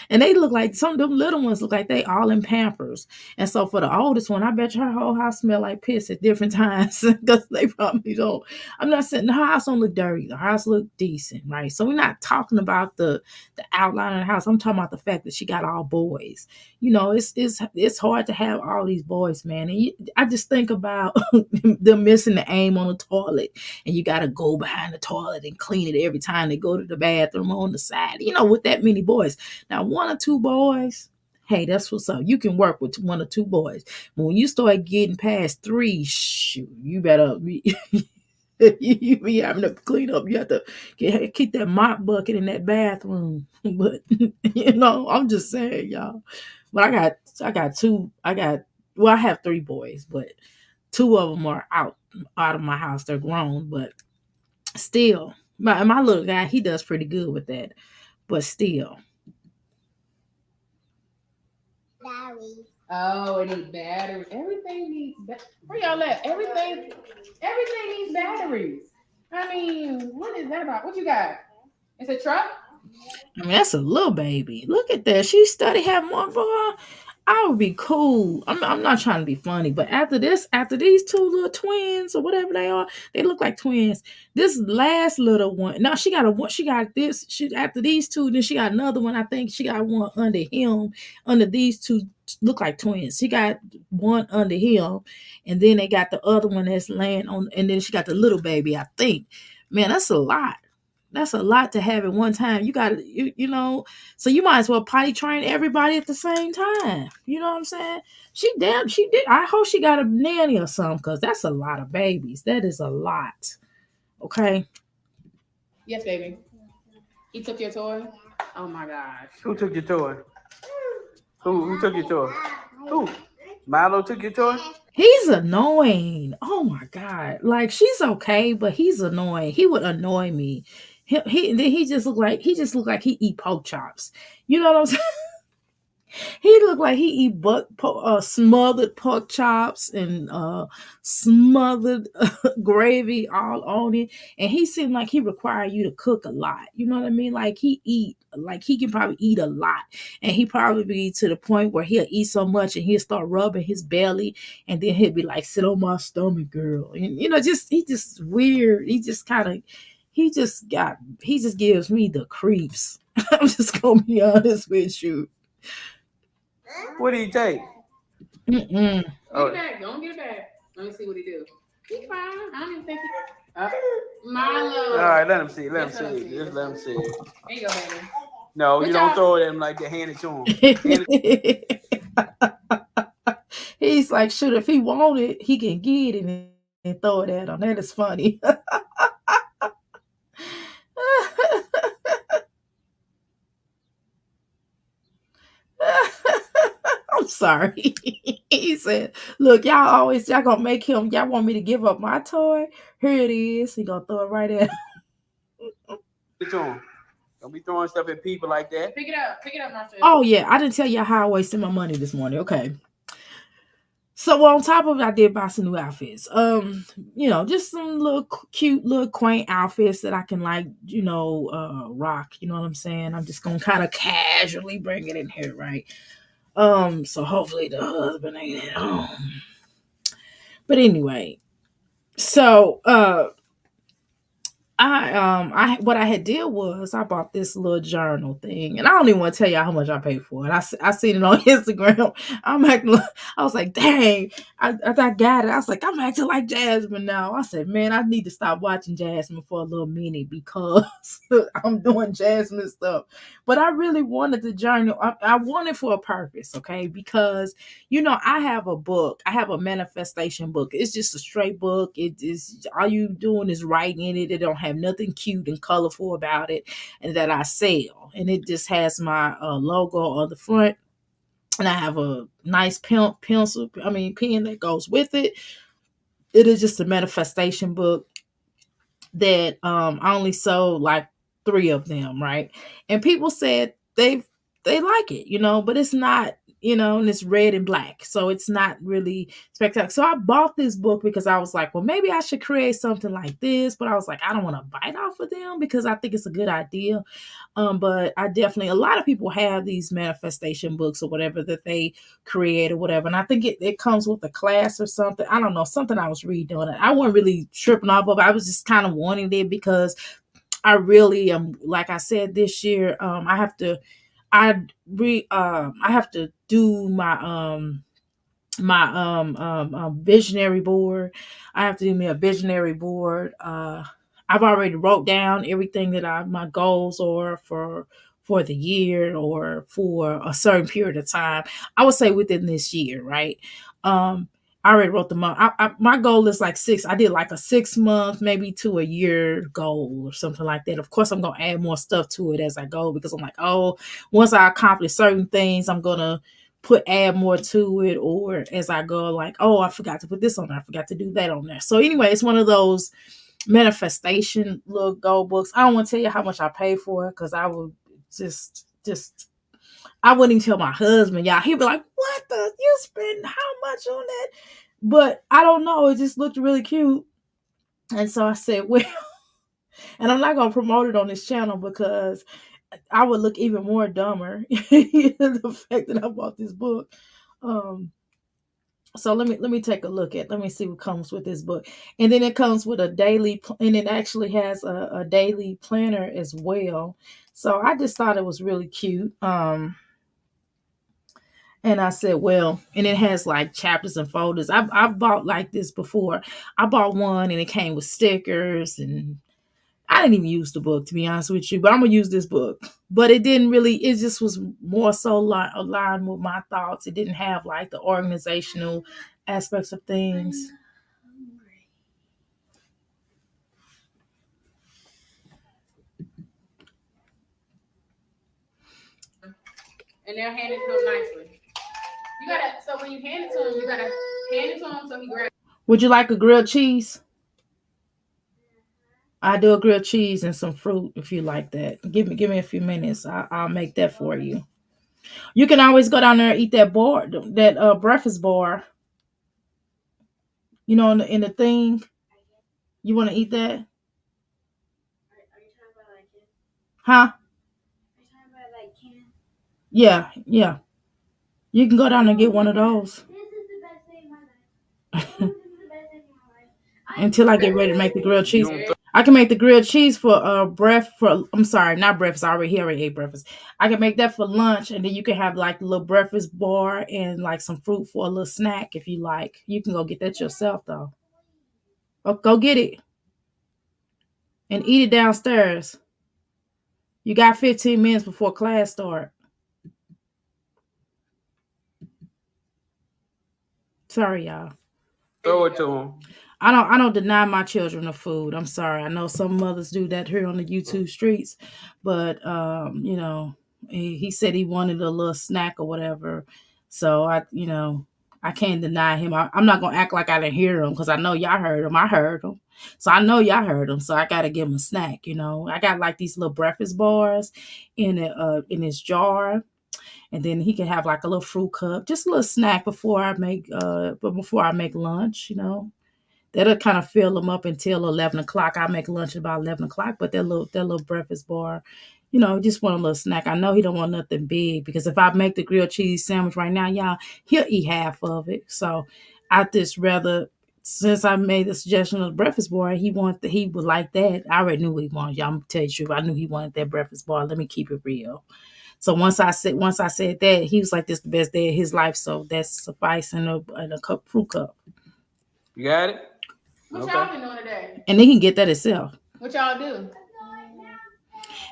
And they look like some of them little ones look like they all in Pampers. And so for the oldest one, I bet you her whole house smell like piss at different times because they probably don't. I'm not saying her house don't look dirty. The house look decent, right? So we're not talking about the outline of the house. I'm talking about the fact that she got all boys. It's hard to have all these boys, man. And I just think about them missing the aim on the toilet, and you got to go behind the toilet and clean it every time they go to the bathroom on the side. With that many boys. Now, 1 or 2 boys, hey, that's what's up. You can work with 1 or 2 boys. But when you start getting past 3, shoot, you better be, you be having to clean up. You have to keep that mop bucket in that bathroom. But I'm just saying, y'all. But I got two. Well, I have 3 boys, but 2 of them are out of my house. They're grown, but still, my little guy, he does pretty good with that. but still. Oh, it needs battery. Everything needs where y'all at? Everything needs batteries. I mean, what is that about? What you got? It's a truck? I mean, that's a little baby. Look at that. She study having one for her. I would be cool. I'm not trying to be funny, but after this, after these two little twins or whatever they are, they look like twins. This last little one, now she got a one. She got this. She after these two, then she got another one. I think she got one under him. Under these two, look like twins. She got one under him, and then they got the other one that's laying on, and then she got the little baby. I think, man, that's a lot. That's a lot to have at one time. You got to, you know, so you might as well potty train everybody at the same time. You know what I'm saying? She did. I hope she got a nanny or something because that's a lot of babies. That is a lot. Okay. Yes, baby. He took your toy? Oh my gosh. Who took your toy? Who took your toy? Who? Milo took your toy? He's annoying. Oh my God. Like she's okay, but he's annoying. He would annoy me. He just looked like he eat pork chops. You know what I'm saying? He looked like he eat smothered pork chops and smothered gravy all on it. And he seemed like he required you to cook a lot. You know what I mean? Like he can probably eat a lot. And he probably be to the point where he'll eat so much and he'll start rubbing his belly. And then he'll be like, sit on my stomach, girl. And, you know, he just weird. He just gives me the creeps. I'm just going to be honest with you. What did he take? Mm-mm. Get it back. Don't get it back. Let me see what he do. He fine. I don't even think he. Milo. All right, let him see. Let him see. Just let him see. There you go, baby. No, Good you job. don't throw it at him like that. Hand it to him. He's like, shoot, if he wanted, he can get it and throw it at him. That is funny. I'm sorry. He said, look, y'all gonna make him, y'all want me to give up my toy? Here it is. He gonna throw it right at him. Get to him. Don't be throwing stuff at people like that. Pick it up. Pick it up, Marcel. Oh yeah, I didn't tell y'all how I wasted my money this morning. Okay. So on top of it, I did buy some new outfits. You know, just some little cute, little quaint outfits that I can rock. You know what I'm saying? I'm just gonna kind of casually bring it in here, right? So hopefully the husband ain't at home. But anyway, so I what I had did was I bought this little journal thing, and I don't even want to tell y'all how much I paid for it. I seen it on Instagram. I was like, dang, I got it. I was like, I'm acting like Jasmine now. I said, man, I need to stop watching Jasmine for a little minute because I'm doing Jasmine stuff. But I really wanted the journal. I wanted for a purpose, okay? Because I have a book. I have a manifestation book. It's just a straight book. It is all you doing is writing in it. It don't have nothing cute and colorful about it, and that I sell. And it just has my logo on the front, and I have a nice pen that goes with it. It is just a manifestation book that I only sold like 3 of them, right? And people said they like it, but it's not, and it's red and black. So it's not really spectacular. So I bought this book because I was like, well, maybe I should create something like this, but I was like, I don't want to bite off of them because I think it's a good idea. But I definitely, a lot of people have these manifestation books or whatever that they create or whatever. And I think it comes with a class or something. I don't know, something I was reading on it. I wasn't really tripping off of it. I was just kind of wanting it because I really am, like I said, this year, I have to do my visionary board. I have to do me a visionary board. I've already wrote down everything that my goals are for the year or for a certain period of time. I would say within this year, right? I already wrote them up. My goal is like 6. I did like a 6 month, maybe to a year goal or something like that. Of course, I'm gonna add more stuff to it as I go because I'm like, oh, once I accomplish certain things, I'm gonna add more to it, or as I go, like, oh, I forgot to put this on there, I forgot to do that on there. So anyway, it's one of those manifestation little goal books. I don't want to tell you how much I paid for it because I would just I wouldn't even tell my husband, y'all. He'd be like, "What the? You spend how much on that?" But I don't know. It just looked really cute, and so I said, "Well," and I'm not gonna promote it on this channel because I would look even more dumber the fact that I bought this book. Um, so let me take a look at. Let me see what comes with this book, and then it comes with a daily, and it actually has a daily planner as well. So I just thought it was really cute. And I said, well, and it has like chapters and folders. I've bought like this before. I bought one and it came with stickers, and I didn't even use the book to be honest with you, but I'm gonna use this book. But it didn't really. It just was more so aligned with my thoughts. It didn't have like the organizational aspects of things. And they'll hand it to him nicely. You gotta. So when you hand it to him, you gotta hand it to him so he grabs. Would you like a grilled cheese? I do a grilled cheese and some fruit if you like that. Give me a few minutes. I'll make that for you. You can always go down there and eat that bar, that breakfast bar. You know, in the thing. You want to eat that? Huh? Yeah, yeah. You can go down and get one of those. Until I get ready to make the grilled cheese. I can make the grilled cheese for I'm sorry, not breakfast. I already ate breakfast. I can make that for lunch, and then you can have like a little breakfast bar and like some fruit for a little snack if you like. You can go get that yourself though. Oh, go get it and eat it downstairs. You got 15 minutes before class start. Sorry, y'all. Throw it to him. I don't deny my children the food. I'm sorry. I know some mothers do that here on the YouTube streets, but he said he wanted a little snack or whatever. So I can't deny him. I'm not gonna act like I didn't hear him because I know y'all heard him. I heard him, so I know y'all heard him. So I gotta give him a snack. I got like these little breakfast bars in his jar, and then he can have like a little fruit cup, just a little snack before I make lunch. That'll kind of fill them up until 11 o'clock. I make lunch about 11 o'clock, but that little breakfast bar, just want a little snack. I know he don't want nothing big because if I make the grilled cheese sandwich right now, y'all, he'll eat half of it. So I just rather, since I made the suggestion of the breakfast bar, he would like that. I already knew what he wanted. Y'all, I'm gonna tell you the truth. I knew he wanted that breakfast bar. Let me keep it real. So once I said that, he was like, "This is the best day of his life." So that's suffice in a fruit cup. You got it? What y'all been doing today? And they can get that itself. What y'all do?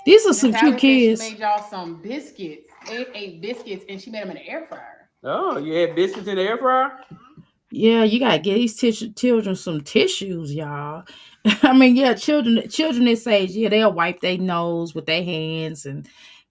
These are some cute kids. She made y'all some biscuits. They ate biscuits and she made them in the air fryer. Oh, you had biscuits in the air fryer? Yeah, you gotta get these children some tissues, y'all. I mean, yeah, children this age, yeah, they'll wipe their nose with their hands and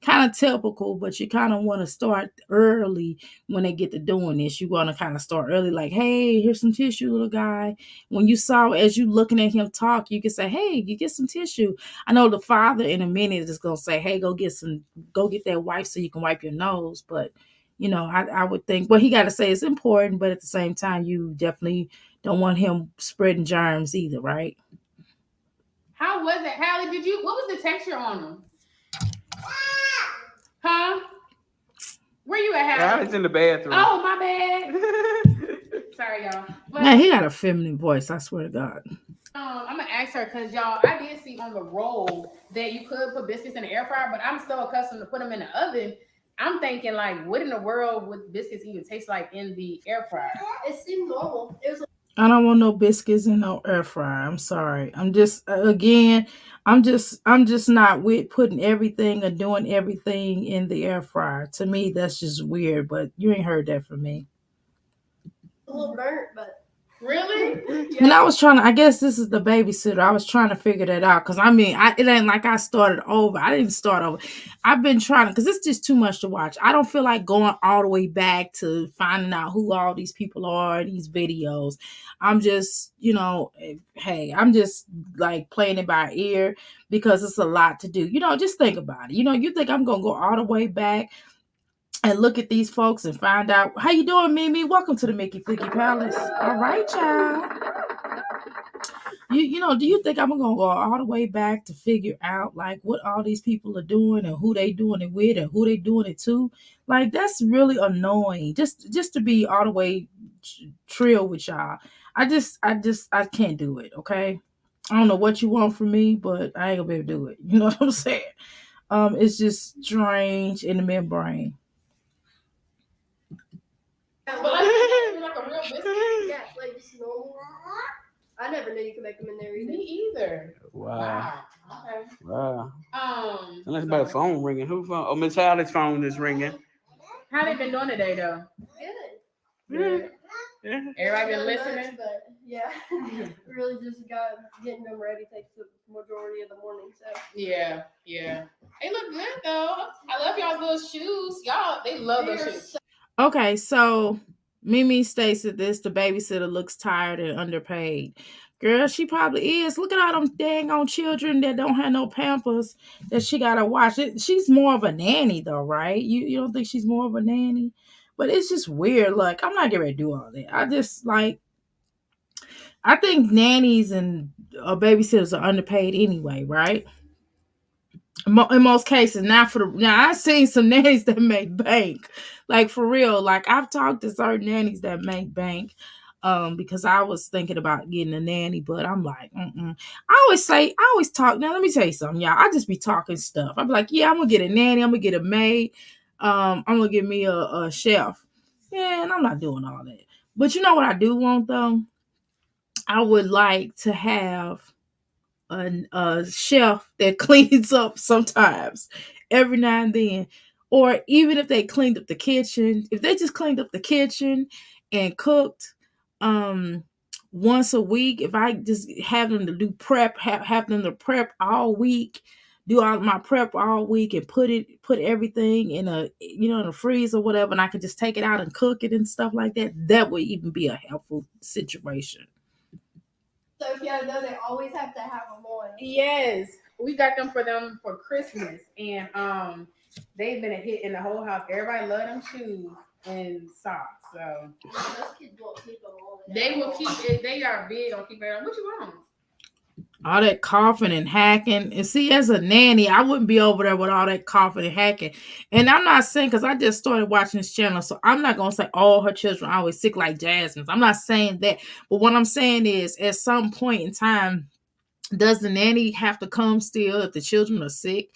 kind of typical, but you kind of want to start early when they get to doing this. You want to kind of start early, like, hey, here's some tissue, little guy. When you saw as you looking at him talk, you can say, hey, you get some tissue. I know the father in a minute is gonna say, hey, go get that wipe so you can wipe your nose, but I would think what he got to say is important, but at the same time, you definitely don't want him spreading germs either, right? How was it, Hallie? What was the texture on them? Huh? Where you at, Hallie? Hallie's in the bathroom. Oh, my bad. Sorry, y'all. But, man, he got a feminine voice. I swear to God. I'm gonna ask her because y'all, I did see on the roll that you could put biscuits in the air fryer, but I'm so accustomed to put them in the oven. I'm thinking like, what in the world would biscuits even taste like in the air fryer? It seemed normal. I don't want no biscuits in no air fryer. I'm sorry. I'm just I'm just not with putting everything or doing everything in the air fryer. To me, that's just weird. But you ain't heard that from me. A little burnt, but Really? And I was trying to, I guess this is the babysitter. I was trying to figure that out because I mean, it ain't like I started over. I didn't start over. I've been trying to, because it's just too much to watch. I don't feel like going all the way back to finding out who all these people are, these videos. I'm just, hey, I'm just like playing it by ear because it's a lot to do. Just think about it. You think I'm going to go all the way back and look at these folks and find out how you doing, Mimi? Welcome to the Mickey Flicky Palace. All right, child. Do you think I'm gonna go all the way back to figure out like what all these people are doing and who they doing it with and who they doing it to? Like that's really annoying. Just to be all the way trill with y'all. I can't do it. Okay, I don't know what you want from me, but I ain't gonna be able to do it. You know what I'm saying? It's just strange in the membrane. But like a real biscuit. Yeah, like just normal. I never knew you could make them in there either. Me either. Wow. Okay. Wow. Unless So, my phone ringing. Who phone? Oh, Miss Hallie's phone is ringing. how they been doing today though? Good. Yeah. Everybody been Not much, listening? but yeah, really just getting them ready takes the majority of the morning. So Yeah. They look good though. I love y'all's little shoes. Y'all, they love those shoes. Okay, so Mimi states that the babysitter looks tired and underpaid. Girl, she probably is. Look at all them dang on children that don't have no pampers that she gotta watch. She's more of a nanny though, right? You don't think she's more of a nanny? But it's just weird. Like, I'm not getting ready to do all that. I think nannies and babysitters are underpaid anyway, right? In most cases, now I've seen some nannies that make bank, like for real. Like I've talked to certain nannies that make bank, because I was thinking about getting a nanny, but I'm like, I always talk. Now let me tell you something, y'all. I just be talking stuff. I'm like, yeah, I'm gonna get a nanny. I'm gonna get a maid. I'm gonna get me a chef. Yeah, and I'm not doing all that. But you know what I do want though? I would like to have a chef that cleans up sometimes every now and then, or even if they cleaned up the kitchen, if they just cleaned up the kitchen and cooked um once a week, if I just have them to do prep, have them to prep all week, do all my prep all week and put everything in in a freezer or whatever, and I could just take it out and cook it and stuff like that, that would even be a helpful situation. if y'all know, they always have to have them on. Yes, we got them for Christmas, and they've been a hit in the whole house. Everybody love them shoes and socks, so Those kids won't keep them on. they will keep it. They are big on keeping it on. What you want? All that coughing and hacking. And see, as a nanny, I wouldn't be over there with all that coughing and hacking. And I'm not saying, because I just started watching this channel, so I'm not going to say all her children are always sick like Jasmine's. I'm not saying that. But what I'm saying is, at some point in time, does the nanny have to come still if the children are sick?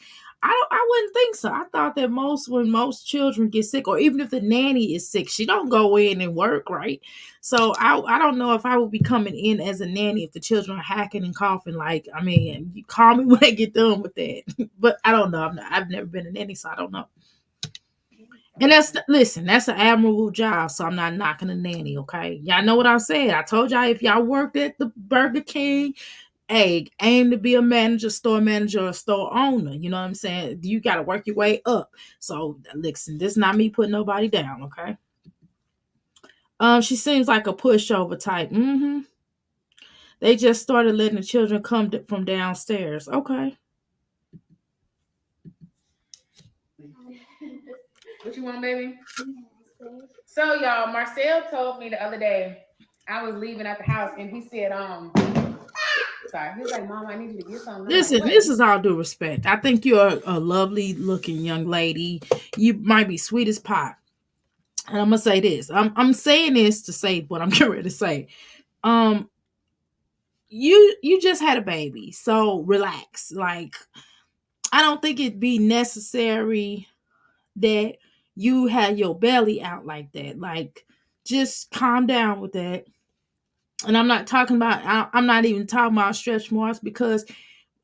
I wouldn't think so. I thought that when most children get sick, or even if the nanny is sick, she don't go in and work, right? So I don't know if I would be coming in as a nanny if the children are hacking and coughing. Like, I mean, you call me when I get done with that. But I don't know. I've never been a nanny, so I don't know. And that's an admirable job. So I'm not knocking a nanny, okay? Y'all know what I said. I told y'all if y'all worked at the Burger King, hey, aim to be a manager, store manager, or store owner. You know what I'm saying? You got to work your way up. So listen, this is not me putting nobody down, okay? She seems like a pushover type. They just started letting the children come from downstairs. Okay. What you want, baby? So y'all, Marcel told me the other day I was leaving at the house, and he said, sorry, he was like, "Mom, I need you to get something." Listen, like, this is all due respect. I think you're a lovely looking young lady. You might be sweet as pie. And I'm gonna say this. I'm saying this to say what I'm getting ready to say. You just had a baby, so relax. Like, I don't think it'd be necessary that you had your belly out like that. Like, just calm down with that. And I'm not talking about. I'm not even talking about stretch marks, because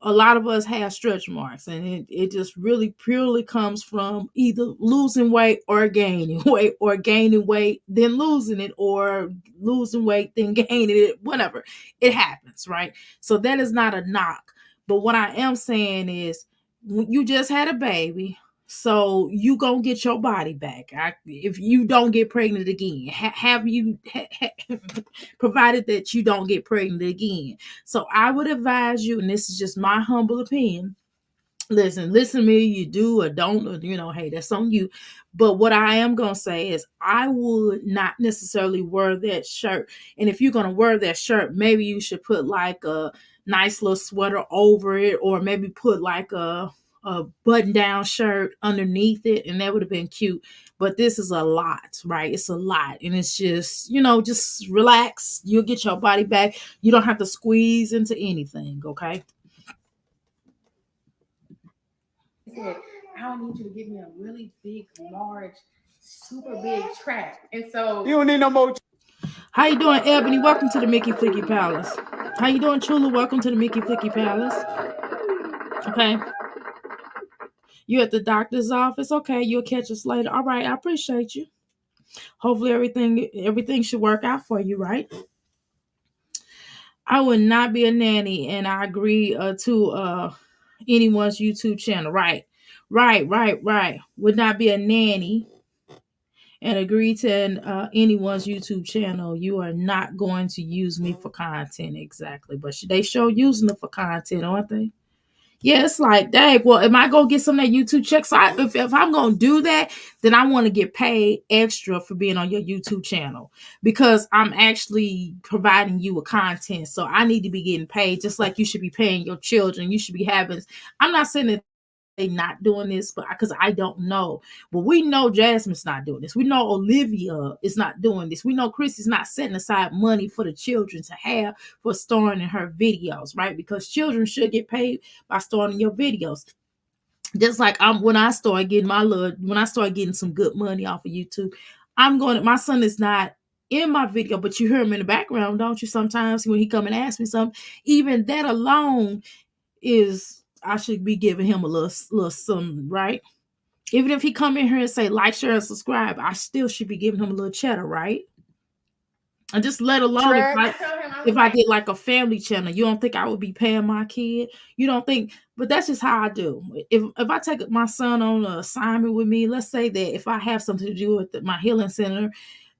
a lot of us have stretch marks, and it just really purely comes from either losing weight or gaining weight, or gaining weight then losing it, or losing weight then gaining it, whatever. It happens, right? So that is not a knock. But what I am saying is, you just had a baby, so you gonna get your body back. If you don't get pregnant again, have you provided that you don't get pregnant again. So I would advise you, and this is just my humble opinion. Listen to me, you do or don't, or, hey, that's on you. But what I am going to say is, I would not necessarily wear that shirt. And if you're going to wear that shirt, maybe you should put like a nice little sweater over it, or maybe put like a button down shirt underneath it, and that would have been cute. But this is a lot, right? It's a lot. And it's just, just relax. You'll get your body back. You don't have to squeeze into anything, okay? Said, I don't need you to give me a really big, large, super big track. And so You don't need no more. How you doing, Ebony? Welcome to the Mickey Flicky Palace. How you doing, Chula? Welcome to the Mickey Flicky Palace. Okay. You at the doctor's office? Okay, you'll catch us later. All right, I appreciate you. Hopefully everything should work out for you, right? I would not be a nanny, and I agree to anyone's YouTube channel. Right. Would not be a nanny and agree to anyone's YouTube channel. You are not going to use me for content, exactly. But they show using it for content, aren't they? Yeah, it's like, dang, well, am I going to get some of that YouTube check? So if I'm going to do that, then I want to get paid extra for being on your YouTube channel, because I'm actually providing you with content. So I need to be getting paid, just like you should be paying your children. You should be having, I'm not saying that they not doing this, but because I don't know. But we know Jasmine's not doing this. We know Olivia is not doing this. We know Chris is not setting aside money for the children to have for starring in her videos, right? Because children should get paid by starring in your videos. Just like when I start getting some good money off of YouTube, my son is not in my video, but you hear him in the background, don't you? Sometimes when he come and ask me something, even that alone is, I should be giving him a little something, right? Even if he come in here and say like, share, and subscribe, I still should be giving him a little cheddar, right? And just let alone if I did like a family channel, you don't think I would be paying my kid? You don't think? But that's just how I do. If I take my son on an assignment with me, let's say that if I have something to do with my healing center,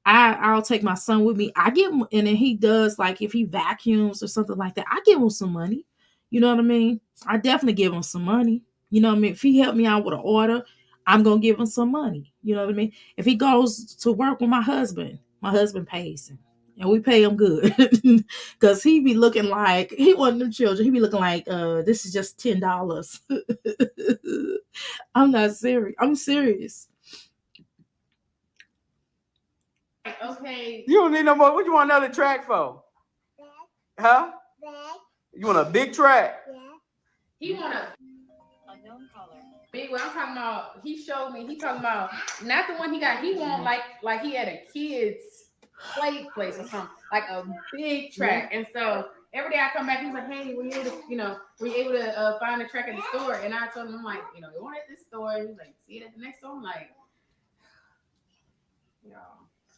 I'll take my son with me. I give him, and then he does, like if he vacuums or something like that, I give him some money. You know what I mean? I definitely give him some money. You know what I mean? If he helped me out with an order, I'm gonna give him some money. You know what I mean? If he goes to work with my husband pays him. And we pay him good. Cause he be looking like he wasn't them children. He be looking like this is just $10. I'm not serious. I'm serious. Okay. You don't need no more. What you want another track for? Huh? You want a big track? He want a unknown color. Big one. I'm talking about. He showed me. He talking about not the one he got. He want like he had a kid's play place or something, like a big track. And so every day I come back, he's like, "Hey, were you able to find a track at the store?" And I told him, I'm like, "You want it at this store?" And he's like, "See it at the next store." I'm like,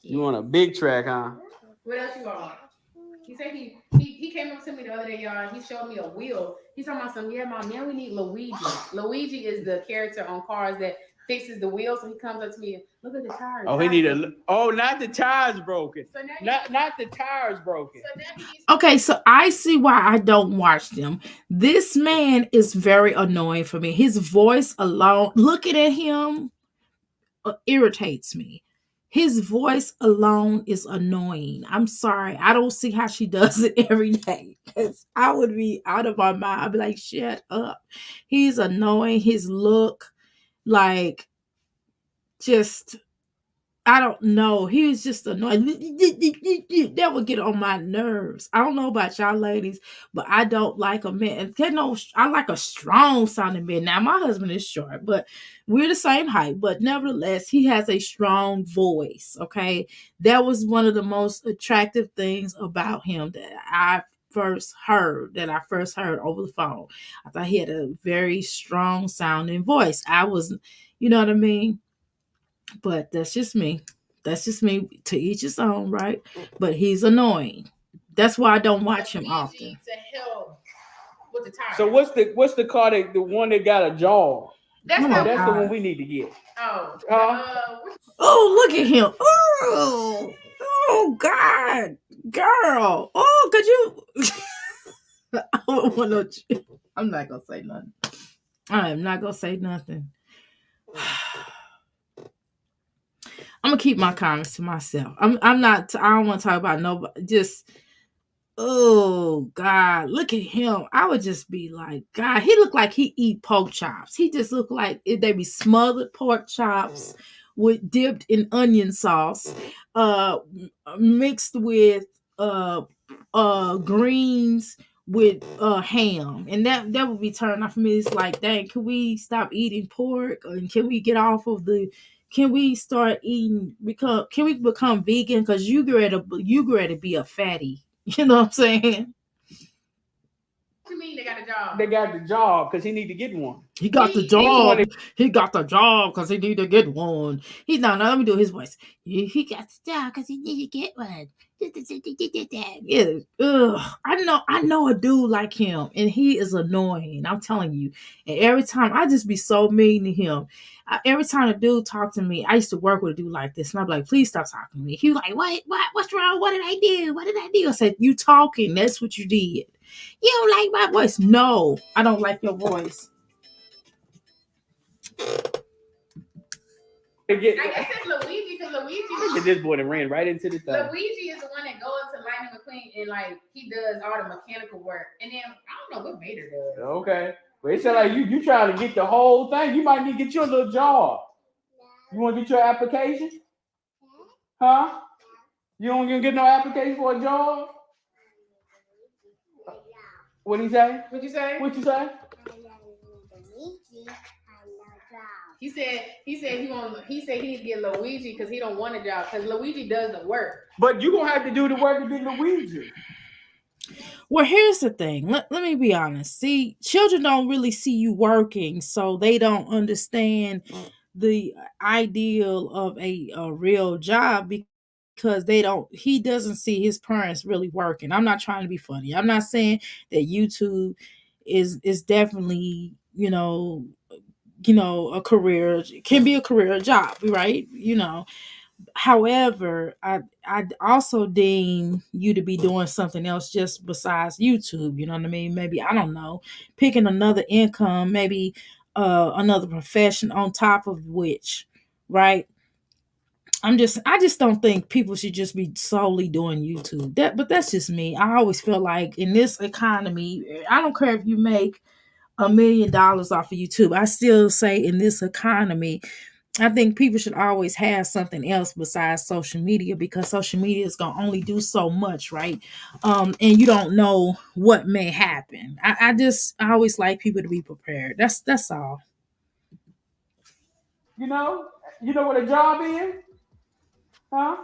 You want a big track, huh? What else you want? He said he came up to me the other day, y'all. He showed me a wheel. He's talking about something. Yeah, Mom, now we need Luigi. Luigi is the character on cars that fixes the wheels. So he comes up to me and look at the tires. Oh, not the tires broken. So not the tires broken. Okay, so I see why I don't watch them. This man is very annoying for me. His voice alone, looking at him, irritates me. His voice alone is annoying. I'm sorry. I don't see how she does it every day. Because I would be out of my mind. I'd be like, shut up. He's annoying. His look, like, just, I don't know. He was just annoying. That would get on my nerves. I don't know about y'all ladies, but I don't like a man. I like a strong sounding man. Now, my husband is short, but we're the same height. But nevertheless, he has a strong voice. Okay. That was one of the most attractive things about him that I first heard over the phone. I thought he had a very strong sounding voice. I was, you know what I mean? But that's just me. That's just me. To each his own, right? But he's annoying. That's why I don't watch him often. To help with the tires. So what's the car the one that got a jaw? That's Oh, Oh, not. that's the God. one we need to get. Oh. Which Oh, look at him. Oh, oh God. Girl. Oh, could you I don't want no I'm not gonna say nothing. I am not gonna say nothing. I'm gonna keep my comments to myself. I'm not I don't want to talk about nobody. Just oh God, look at him. I would just be like, God, he looked like he eat pork chops. He just looked like they be smothered pork chops with dipped in onion sauce, uh mixed with uh greens with ham. And that would be turned off for me. It's like, dang, can we stop eating pork? And can we get off of the can we start eating because can we become vegan? Because you ready to be a fatty. You know what I'm saying? you mean they got a job? They got the job because he need to get one. He got the He job. wanted- He got the job because he need to get one. He's no, no. Let me do his voice. He got the job because he need to get one. Yeah. Ugh. I know a dude like him, and he is annoying. I'm telling you. And every time I just be so mean to him. Every time a dude talk to me, I used to work with a dude like this, and I'm like, please stop talking to me. He was like, what's wrong? What did I do? What did I do? I said, you talking. That's what you did. You don't like my voice. No, I don't like your voice. To get, I guess it's Luigi because look at this boy that ran right into the thing. Luigi is the one that goes to Lightning McQueen and like he does all the mechanical work. And then I don't know what Vader does. Okay. But it sounds like you trying to get the whole thing. You might need to get your little job. You want to get your application? Huh? You don't gonna get no application for a job? What he say? What'd you say? What you say? He said he needs to get Luigi because he don't want a job because Luigi does the work. But you gonna have to do the work to get Luigi. Well, here's the thing. Let me be honest. See, children don't really see you working, so they don't understand the ideal of a real job because he doesn't see his parents really working. I'm not trying to be funny. I'm not saying that YouTube is definitely, a career can be a career job, right? However, I also deem you to be doing something else just besides YouTube. You know what I mean? Maybe I don't know, picking another income, maybe another profession on top of which, right? I just don't think people should just be solely doing YouTube. But that's just me. I always feel like in this economy, I don't care if you make $1 million off of YouTube. I still say in this economy, I think people should always have something else besides social media because social media is gonna only do so much, right? And you don't know what may happen. I always like people to be prepared. That's all. You know what a job is? Huh?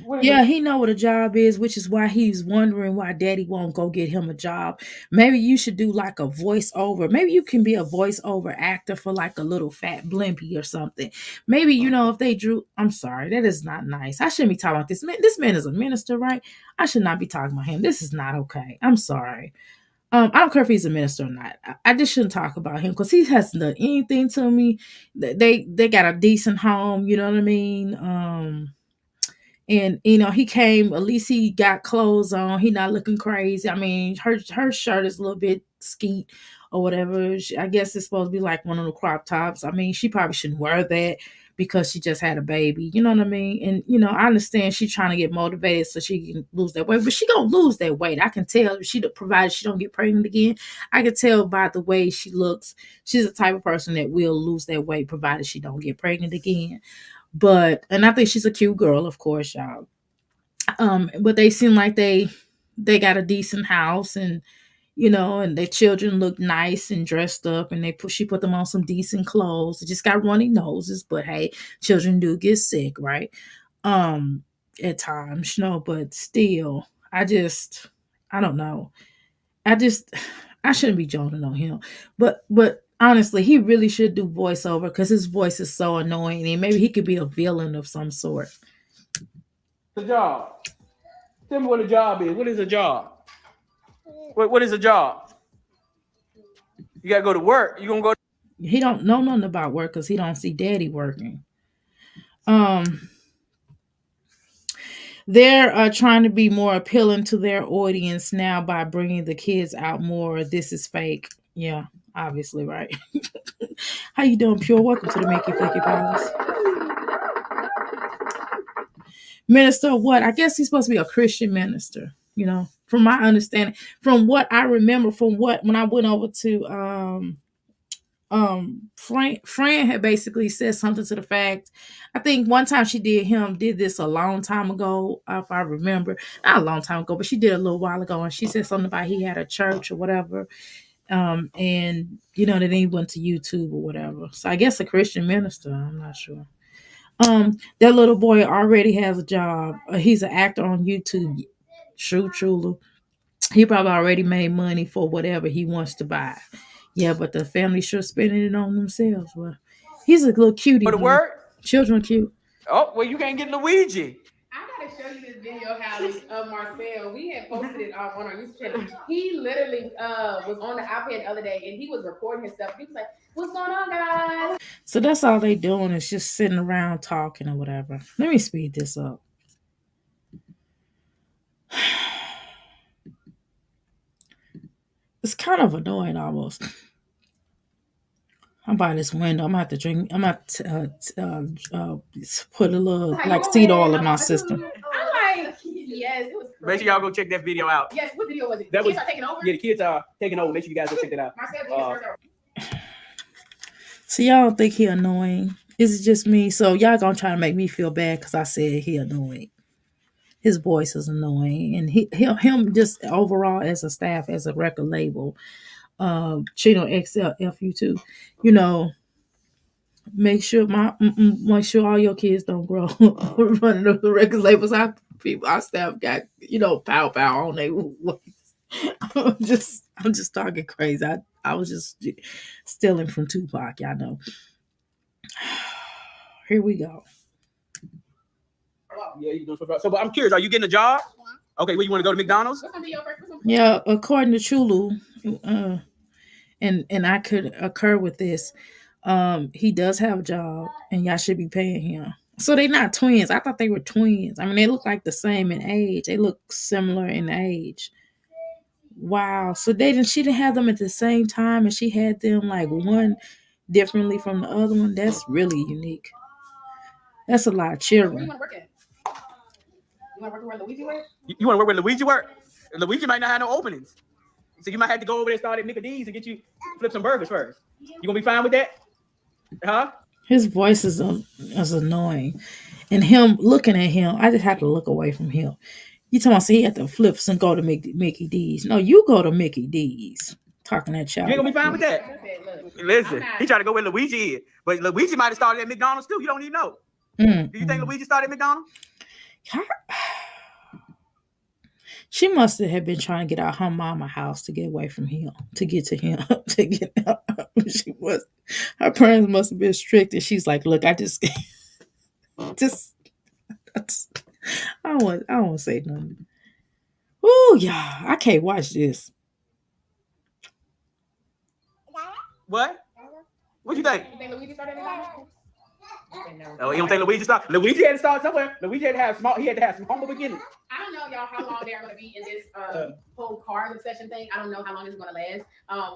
What is Yeah, it? he know what a job is, which is why he's wondering why daddy won't go get him a job. Maybe you should do like a voiceover. Maybe you can be a voiceover actor for like a little fat blimpy or something. Maybe, if they drew, I'm sorry, that is not nice. I shouldn't be talking about this man. This man is a minister, right? I should not be talking about him. This is not okay. I'm sorry. I don't care if he's a minister or not. I just shouldn't talk about him because he hasn't done anything to me. They got a decent home, you know what I mean? And he came, at least he got clothes on, he not looking crazy. I mean, her shirt is a little bit skeet or whatever. I guess it's supposed to be like one of the crop tops. I mean, she probably shouldn't wear that because she just had a baby, you know what I mean? And I understand she's trying to get motivated so she can lose that weight, but she gonna lose that weight. I can tell. She provided she don't get pregnant again. I can tell by the way she looks. She's the type of person that will lose that weight provided she don't get pregnant again. And I think she's a cute girl, of course, y'all. But they seem like they got a decent house, and and their children look nice and dressed up, and she put them on some decent clothes. They just got runny noses, but hey, children do get sick, right? At times, but still, I just I don't know. I just I shouldn't be joning on him. But honestly, he really should do voiceover because his voice is so annoying and maybe he could be a villain of some sort. The job. Tell me what a job is. What is a job? What is a job? You gotta go to work. You gonna go? He don't know nothing about work because he don't see daddy working. Um they're trying to be more appealing to their audience now by bringing the kids out more. This is fake. Yeah, obviously, right. How you doing, Pure? Welcome to the Mickey Flicky Palace. Minister of what? I guess he's supposed to be a Christian minister, from my understanding, from what I remember, from what when I went over to Fran had basically said something to the fact, I think one time she did this a long time ago, if I remember, not a long time ago, but she did a little while ago, and she said something about he had a church or whatever, and then he went to YouTube or whatever. So I guess a Christian minister, I'm not sure. That little boy already has a job. He's an actor on YouTube. True, truly. He probably already made money for whatever he wants to buy. Yeah, but the family sure spending it on themselves. Well, he's a little cutie. To work? Children cute. Oh, well, you can't get Luigi. I gotta show you this video, Hallie, of Marcel. We had posted it on our YouTube channel. He literally was on the iPad the other day and he was recording his stuff. He was like, "What's going on, guys?" So that's all they doing is just sitting around talking or whatever. Let me speed this up. It's kind of annoying almost. I'm by this window. I'm gonna have to drink. I'm gonna have to put a little seed oil in my system. I'm like, yes, it was crazy. Make sure y'all go check that video out. Yes, what video was it? That The was kids are taking over? Yeah, the kids are taking over. Make sure you guys go check that out. So y'all don't think he annoying? Is it just me? So y'all gonna try to make me feel bad because I said he annoying. His voice is annoying, and him just overall as a staff, as a record label, Chino XLFU too. Make sure make sure all your kids don't grow running up the record labels. Our staff got pow pow on their voice. I'm just talking crazy. I was just stealing from Tupac, y'all know. Here we go. Yeah, you doing so. But I'm curious, are you getting a job? Yeah. Okay, where you want to go to McDonald's? Yeah, according to Chulu, and I could occur with this. He does have a job, and y'all should be paying him. So they're not twins. I thought they were twins. I mean, they look like the same in age. They look similar in age. Wow. So she didn't have them at the same time, and she had them like one differently from the other one. That's really unique. That's a lot of children. Where you want to work at? You want to work where Luigi works? You want to work where Luigi work? Luigi might not have no openings. So you might have to go over there and start at Mickey D's and get you flip some burgers first. You gonna be fine with that? Huh? His voice is annoying. And him looking at him, I just have to look away from him. You talking about he had to flip and go to Mickey D's. No, you go to Mickey D's. Talking that child. You ain't gonna be fine with that. Listen, he trying to go where Luigi is. But Luigi might have started at McDonald's too. You don't even know. Do you think Luigi started at McDonald's? She must have been trying to get out her mama house to get away from him, to get to him, to get out. Her parents must have been strict, and she's like, "Look, I just I don't want to say nothing." Oh yeah, I can't watch this. What? What you think? You think Luigi started at Oh, you don't think Luigi started? Luigi had to start somewhere. Luigi had to have small. He had to have some humble beginnings. I don't know, y'all, how long they're going to be in this whole cars obsession thing. I don't know how long it's going to last.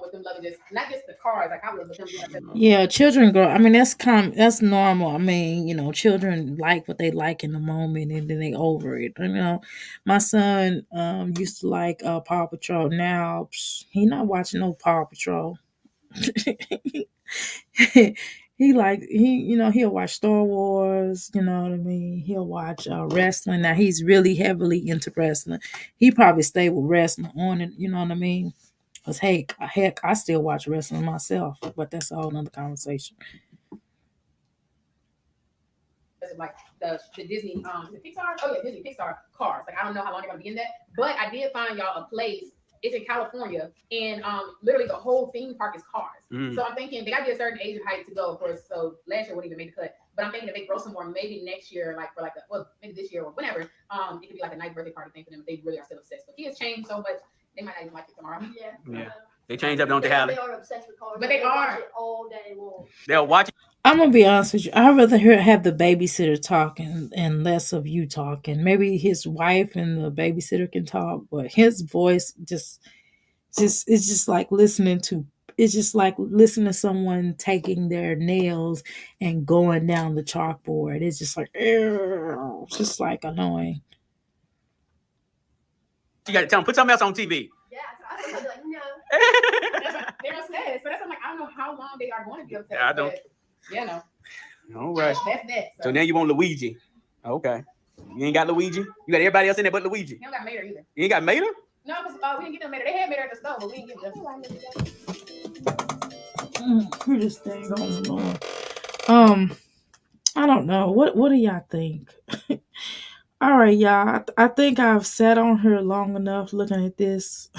With them loving just not just the cars, like I would with them. Yeah, children grow. I mean, that's normal. I mean, children like what they like in the moment, and then they over it. My son used to like Paw Patrol. Now he not watching no Paw Patrol. He'll watch Star Wars, you know what I mean? He'll watch wrestling. Now he's really heavily into wrestling. He probably stay with wrestling on it, you know what I mean? Because heck, I still watch wrestling myself, but that's a whole nother conversation. like the Disney is it Pixar? Oh yeah, Disney Pixar cars. Like I don't know how long they're gonna be in that, but I did find y'all a place. It's in California, and literally the whole theme park is cars. So I'm thinking they gotta be a certain age and height to go, of course. So last year wouldn't even make the cut, but I'm thinking if they grow some more, maybe next year, like for like well, maybe this year or whenever, it could be like a nice birthday party thing for them if they really are still obsessed. But kids change so much, they might not even like it tomorrow. Yeah. They change up, don't they, Hallie? They are obsessed with cars. But they watch are. it all day long. They'll watch it. I'm gonna be honest with you. I'd rather have the babysitter talking and less of you talking. Maybe his wife and the babysitter can talk, but his voice just it's just like listening to it's just like listening to someone taking their nails and going down the chalkboard. It's just like it's just like annoying. You got to tell them, put something else on TV. Yeah, I was like, no. They're obsessed. So that's I'm like, I don't know how long they are going to be obsessed. Yeah, I don't. Yeah, no. All right. That's that. So now you want Luigi. Okay. You ain't got Luigi? You got everybody else in there but Luigi? You don't got Mater either. You ain't got Mater? No, because we didn't get them Mater. They had Mater at the store, but we didn't get them. Who this thing going on? I don't know. What do y'all think? All right, y'all. I think I've sat on here long enough looking at this,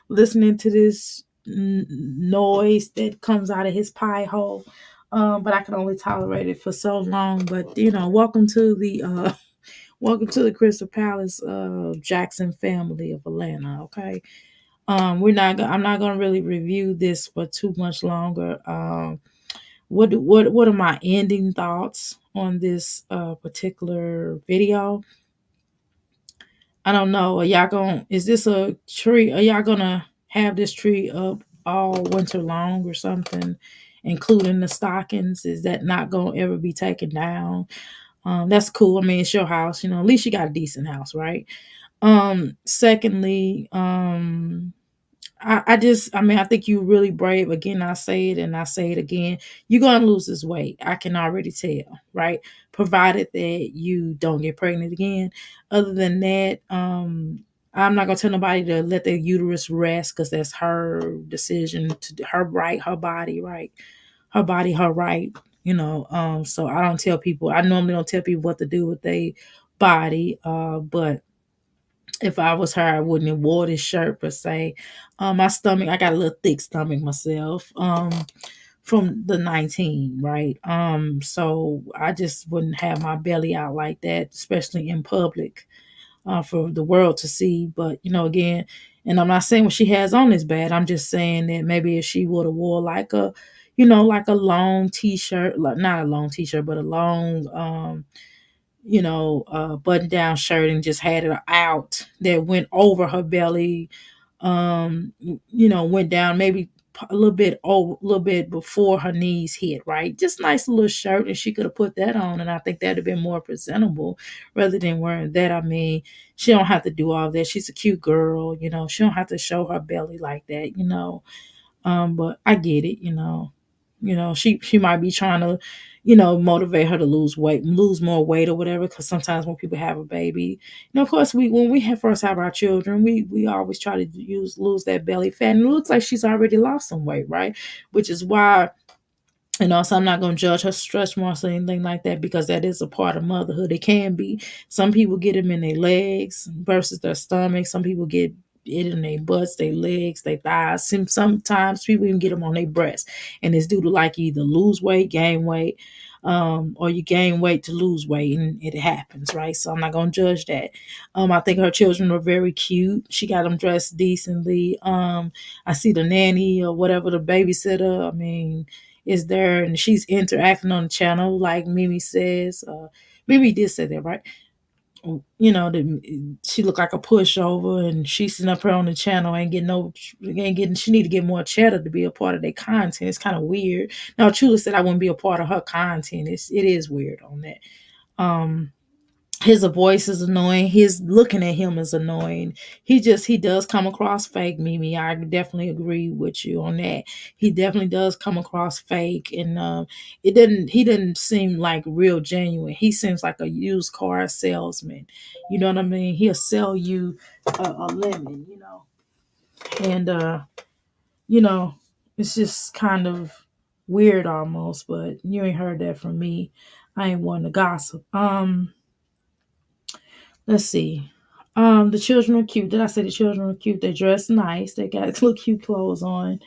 listening to this noise that comes out of his pie hole. But I can only tolerate it for so long. But welcome to the Crystal Palace Jackson family of Atlanta. Okay. I'm not gonna really review this for too much longer. What are my ending thoughts on this particular video? I don't know. Is this a tree? Are y'all gonna have this tree up all winter long or something, including the stockings? Is that not gonna ever be taken down? That's cool. I mean, it's your house, at least you got a decent house, right? Secondly, I think you're really brave. Again, I say it and I say it again. You're going to lose this weight. I can already tell, right? Provided that you don't get pregnant again. Other than that, I'm not going to tell nobody to let their uterus rest because that's her decision, her right, her body, right? Her body, her right, So I normally don't tell people what to do with their body, but if I was her, I wouldn't have wore this shirt per se. My stomach, I got a little thick stomach myself. From the 19, right? So I just wouldn't have my belly out like that, especially in public, for the world to see. But again, and I'm not saying what she has on is bad. I'm just saying that maybe if she would have wore like like a long t-shirt, like not a long t-shirt, but a long button down shirt and just had it out that went over her belly, went down maybe a little bit before her knees hit, right? Just nice little shirt, and she could have put that on, and I think that'd have been more presentable rather than wearing that. I mean, she don't have to do all that. She's a cute girl, she don't have to show her belly like that, but I get it, she might be trying to, motivate her to lose more weight or whatever. Because sometimes when people have a baby, of course, when we first have our children, we always try to lose that belly fat, and it looks like she's already lost some weight, right? Which is why. So I'm not going to judge her stretch marks or anything like that because that is a part of motherhood. It can be. Some people get them in their legs versus their stomach. Some people get it in their butts, their legs, their thighs. Sometimes people even get them on their breasts. And it's due to like either lose weight, gain weight, or you gain weight to lose weight, and it happens, right? So I'm not going to judge that. I think her children are very cute. She got them dressed decently. I see the nanny or whatever, the babysitter, I mean, is there, and she's interacting on the channel like Mimi says. Mimi did say that, right? She looked like a pushover, and she's sitting up here on the channel she need to get more cheddar to be a part of their content. It's kind of weird. Now Chula said I wouldn't be a part of her content. It is weird on that. His voice is annoying. His looking at him is annoying. He does come across fake, Mimi. I definitely agree with you on that. He definitely does come across fake, and he didn't seem like real genuine. He seems like a used car salesman. You know what I mean? He'll sell you a lemon, and it's just kind of weird almost, but you ain't heard that from me. I ain't one to gossip. Let's see. The children are cute. Did I say the children are cute? They dress nice. They got little cute clothes on.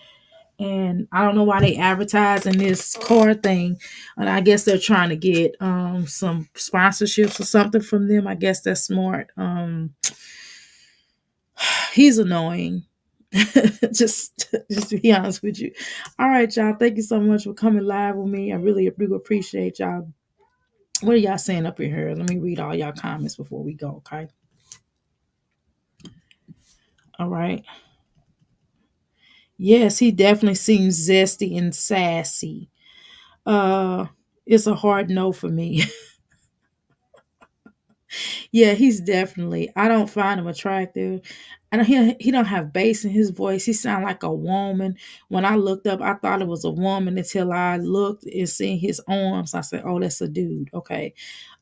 And I don't know why they advertising this car thing. And I guess they're trying to get some sponsorships or something from them. I guess that's smart. He's annoying. just to be honest with you. All right, y'all. Thank you so much for coming live with me. I really do appreciate y'all. What are y'all saying up in here? Let me read all y'all comments before we go, okay? All right. Yes, he definitely seems zesty and sassy. Uh it's a hard no for me. Yeah, he's definitely. I don't find him attractive. And he don't have bass in his voice. He sound like a woman. When I looked up, I thought it was a woman until I looked and seen his arms. I said, "Oh, that's a dude." Okay.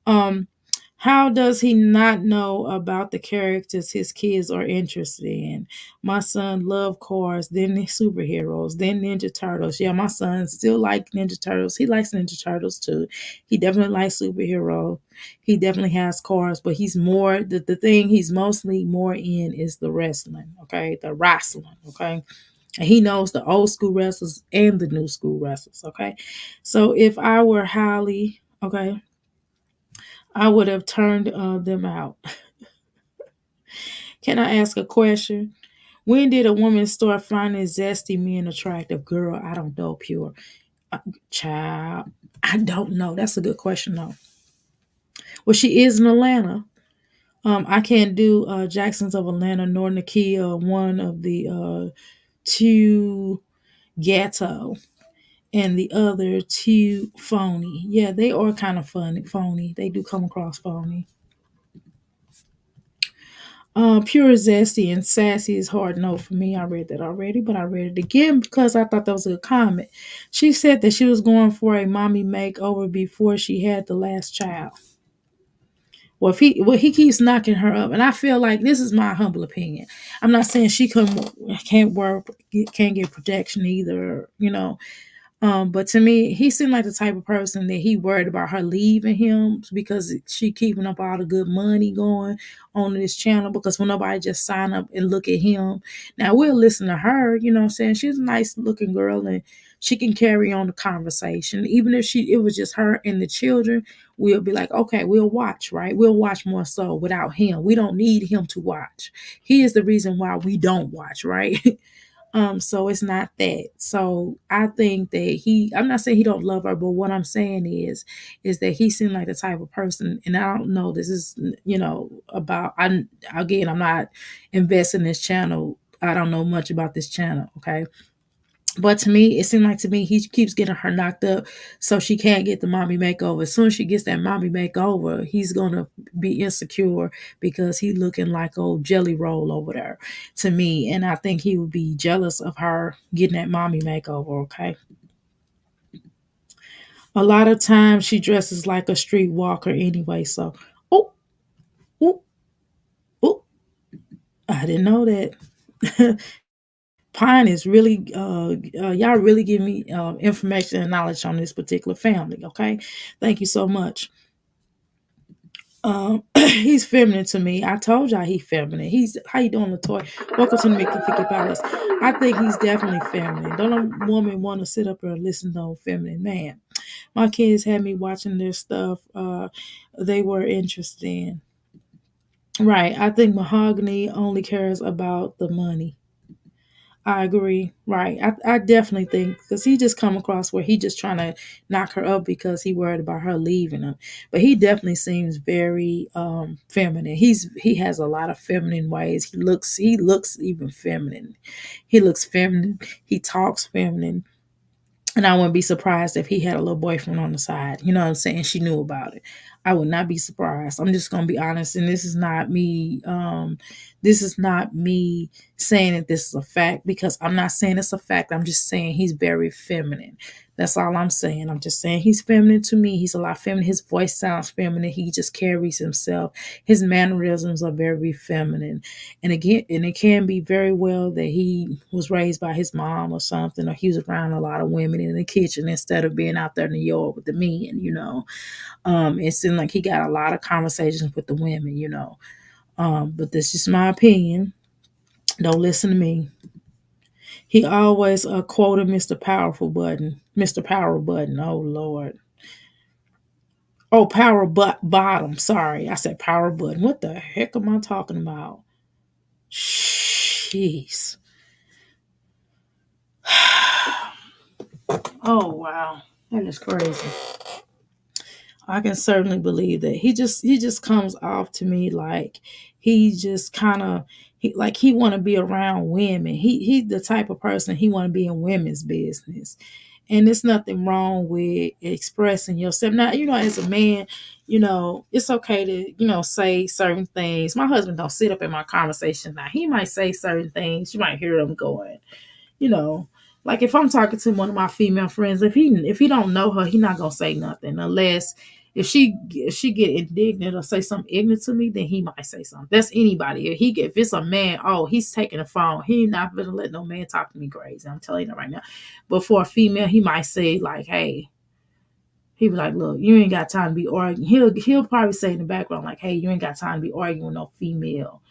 Um, how does he not know about the characters his kids are interested in? My son love cars, then the superheroes, then Ninja Turtles. Yeah, my son still like Ninja Turtles. He likes Ninja Turtles too. He definitely likes superhero. He definitely has cars, but he's more the thing he's mostly more in is the wrestling. Okay, the wrestling. Okay. And he knows the old school wrestlers and the new school wrestlers. Okay. So if I were Holly, okay, I would have turned them out. Can I ask a question? When did a woman start finding zesty men attractive? Girl, I don't know, pure. Child, I don't know. That's a good question, though. Well, she is in Atlanta. I can't do Jacksons of Atlanta nor Nakia, one of the two ghetto and the other two phony. Yeah, they are kind of funny, phony. They do come across phony. Pure zesty and sassy is hard no for me. I read that already, but I read it again because I thought that was a good comment. She said that she was going for a mommy makeover before she had the last child. He keeps knocking her up, and I feel like this is my humble opinion. I'm not saying she can't work, can't get protection either. But to me, he seemed like the type of person that he worried about her leaving him because she keeping up all the good money going on this channel. Because when nobody just sign up and look at him, now we'll listen to her. You know what I'm saying? She's a nice looking girl and she can carry on the conversation. Even if it was just her and the children, we'll be like, okay, we'll watch, right? We'll watch more so without him. We don't need him to watch. He is the reason why we don't watch, right? So it's not that. So I think that I'm not saying he don't love her, but what I'm saying is that he seemed like the type of person, and I don't know, this is, about, I'm not investing in this channel. I don't know much about this channel. Okay. But to me, it seemed like to me he keeps getting her knocked up so she can't get the mommy makeover. As soon as she gets that mommy makeover, he's gonna be insecure because he looking like old jelly roll over there to me. And I think he would be jealous of her getting that mommy makeover, okay? A lot of times she dresses like a streetwalker anyway. So oh, oh, oh, I didn't know that. Pine is really, y'all really give me information and knowledge on this particular family. Okay, thank you so much. He's feminine to me. I told y'all he's feminine. He's how you doing, Latoya? Welcome to the Mickey Ficky Palace. I think he's definitely feminine. Don't a woman want to sit up and listen to a feminine man? My kids had me watching their stuff. They were interested in. Right. I think Mahogany only cares about the money. I agree. Right. I definitely think because he just come across where he just trying to knock her up because he worried about her leaving him. But he definitely seems very feminine. He has a lot of feminine ways. He looks even feminine. He looks feminine. He talks feminine. And I wouldn't be surprised if he had a little boyfriend on the side. You know what I'm saying? She knew about it. I would not be surprised. I'm just gonna be honest, and this is not me This is not me saying that this is a fact, because I'm not saying it's a fact. I'm just saying he's very feminine. That's all I'm saying. I'm just saying he's feminine to me. He's a lot feminine. His voice sounds feminine. He just carries himself. His mannerisms are very feminine. And again, and it can be very well that he was raised by his mom or something, or he was around a lot of women in the kitchen instead of being out there in the yard with the men. It seemed like he got a lot of conversations with the women. But this is my opinion. Don't listen to me. He always quoted Mr. Powerful Button. Mr. Power Button. Oh, Lord. Oh, Bottom. Sorry. I said Power Button. What the heck am I talking about? Jeez. Oh, wow. That is crazy. I can certainly believe that. He just comes off to me like he just kind of he want to be around women. He's the type of person he want to be in women's business. And there's nothing wrong with expressing yourself. Now, as a man, it's okay to, say certain things. My husband don't sit up in my conversation. Now, he might say certain things. You might hear him going, you know, like if I'm talking to one of my female friends, if he don't know her, he not gonna say nothing unless if she get indignant or say something ignorant to me, then he might say something. That's anybody. If it's a man, oh, he's taking the phone. He not gonna let no man talk to me crazy. I'm telling you that right now. But for a female, he might say like, hey, he be like, look, you ain't got time to be arguing. He'll probably say in the background like, hey, you ain't got time to be arguing with no female.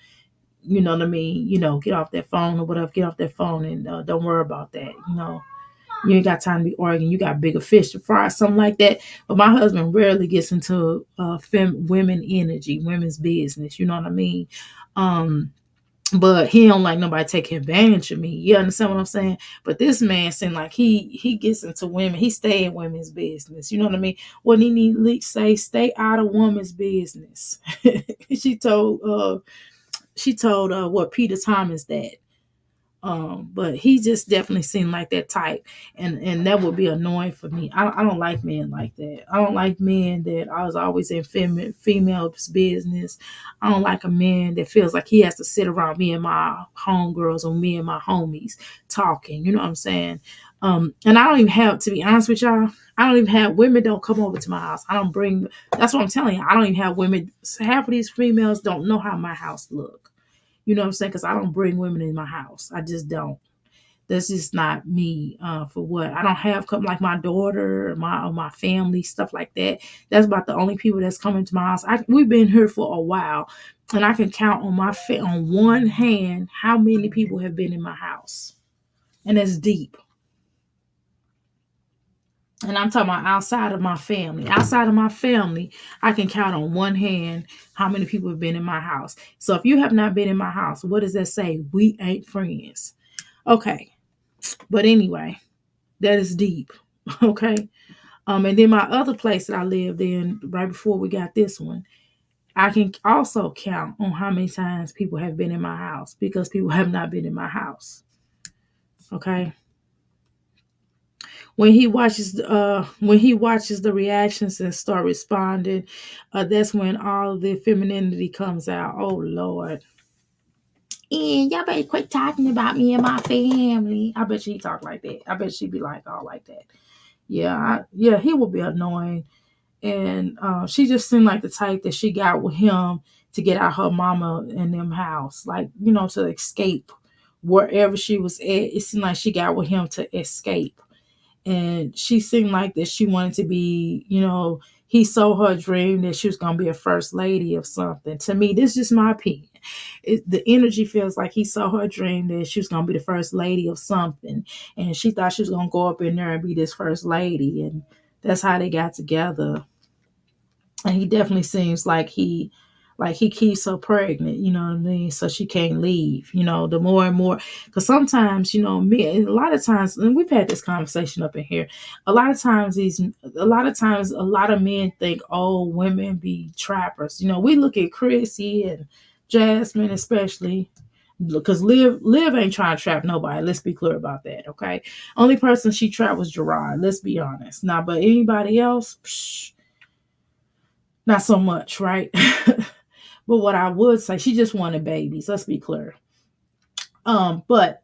You know what I mean? Get off that phone or whatever. Get off that phone and don't worry about that. You ain't got time to be arguing. You got bigger fish to fry, something like that. But my husband rarely gets into women energy, women's business. You know what I mean? But he don't like nobody taking advantage of me. You understand what I'm saying? But this man seemed like he gets into women. He stay in women's business. You know what I mean? What he need to say, stay out of woman's business. she told what Peter Thomas that. But he just definitely seemed like that type, and that would be annoying for me. I don't like men like that. I don't like men that I was always in female's business. I don't like a man that feels like he has to sit around me and my homegirls or me and my homies talking. You know what I'm saying? And I don't even have, to be honest with y'all, I don't even have women don't come over to my house. I don't bring. That's what I'm telling you. I don't even have women. Half of these females don't know how my house look. You know what I'm saying? Because I don't bring women in my house. I just don't. That's just not me. For what? I don't have like my daughter or my family, stuff like that. That's about the only people that's coming to my house. We've been here for a while, and I can count on one hand how many people have been in my house, and that's deep. And I'm talking about outside of my family. Outside of my family, I can count on one hand how many people have been in my house. So if you have not been in my house, what does that say? We ain't friends. Okay. But anyway, that is deep. Okay. And then my other place that I lived in right before we got this one, I can also count on how many times people have been in my house because people have not been in my house. Okay. When he watches the reactions and start responding, that's when all the femininity comes out. Oh Lord. And y'all better quit talking about me and my family. I bet she talk like that. I bet she be like all like that. Yeah, he will be annoying. And she just seemed like the type that she got with him to get out her mama and them house, like, to escape wherever she was at. It seemed like she got with him to escape. And she seemed like that she wanted to be, he sold her a dream that she was going to be a first lady of something. To me, this is just my opinion. The energy feels like he saw her dream that she was going to be the first lady of something. And she thought she was going to go up in there and be this first lady. And that's how they got together. And he definitely seems like he keeps her pregnant, you know what I mean? So she can't leave, the more and more. Because sometimes, me, and a lot of times, and we've had this conversation up in here, a lot of times a lot of men think, oh, women be trappers. We look at Chrissy and Jasmine especially, because Liv ain't trying to trap nobody. Let's be clear about that, okay? Only person she trapped was Gerard. Let's be honest. Now, but anybody else, not so much, right? But what I would say, she just wanted babies. Let's be clear. But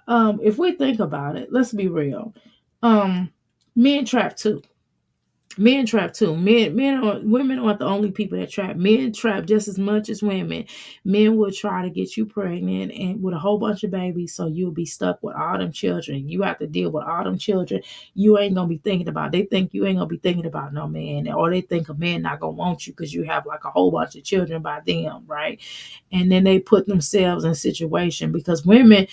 if we think about it, let's be real. Men trap too. Men trap too. Women aren't the only people that trap. Men trap just as much as women. Men will try to get you pregnant and with a whole bunch of babies, so you'll be stuck with all them children. You have to deal with all them children. You ain't gonna be thinking about. They think you ain't gonna be thinking about no man, or they think a man not gonna want you because you have like a whole bunch of children by them, right? And then they put themselves in a situation because women,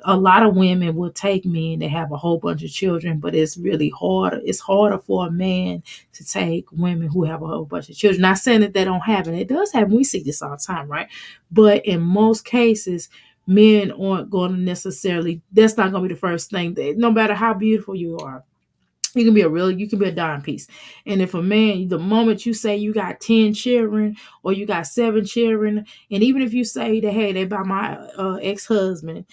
a lot of women will take men that have a whole bunch of children, but it's really hard. It's harder for a man to take women who have a whole bunch of children. Not saying that they don't happen. It does happen. We see this all the time, right? But in most cases, men aren't going to necessarily, that's not going to be the first thing. No matter how beautiful you are, you can be a dime piece. And if a man, the moment you say you got 10 children or you got 7 children, and even if you say that, hey, they by my ex-husband,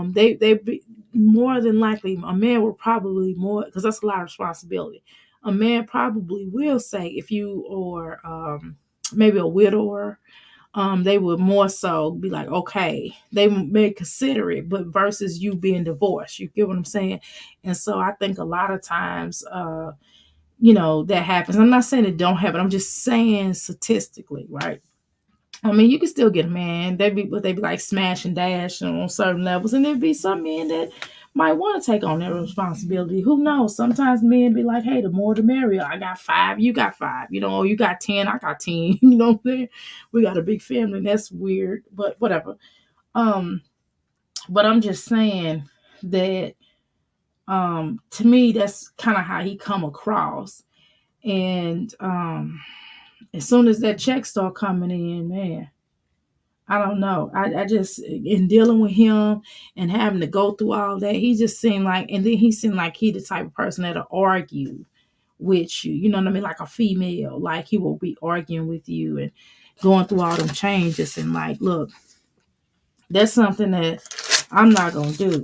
they be, more than likely, a man will probably more, because that's a lot of responsibility. A man probably will say, if you are maybe a widower, they would more so be like, okay, they may consider it, but versus you being divorced, you get what I'm saying? And so I think a lot of times, that happens. I'm not saying it don't happen. I'm just saying statistically, right? I mean, you can still get a man. They be like smash and dash on certain levels, and there'd be some men that might want to take on that responsibility. Who knows? Sometimes men be like, "Hey, the more the merrier. I got 5, you got 5. Or you got 10, I got 10." You know what I'm saying? We got a big family. And that's weird, but whatever. But I'm just saying that to me, that's kind of how he come across. And as soon as that check start coming in, man, I don't know. I just, in dealing with him and having to go through all that, he just seemed like, and then he seemed like he the type of person that'll argue with you. You know what I mean? Like a female, like he will be arguing with you and going through all them changes. And like, look, that's something that I'm not gonna do.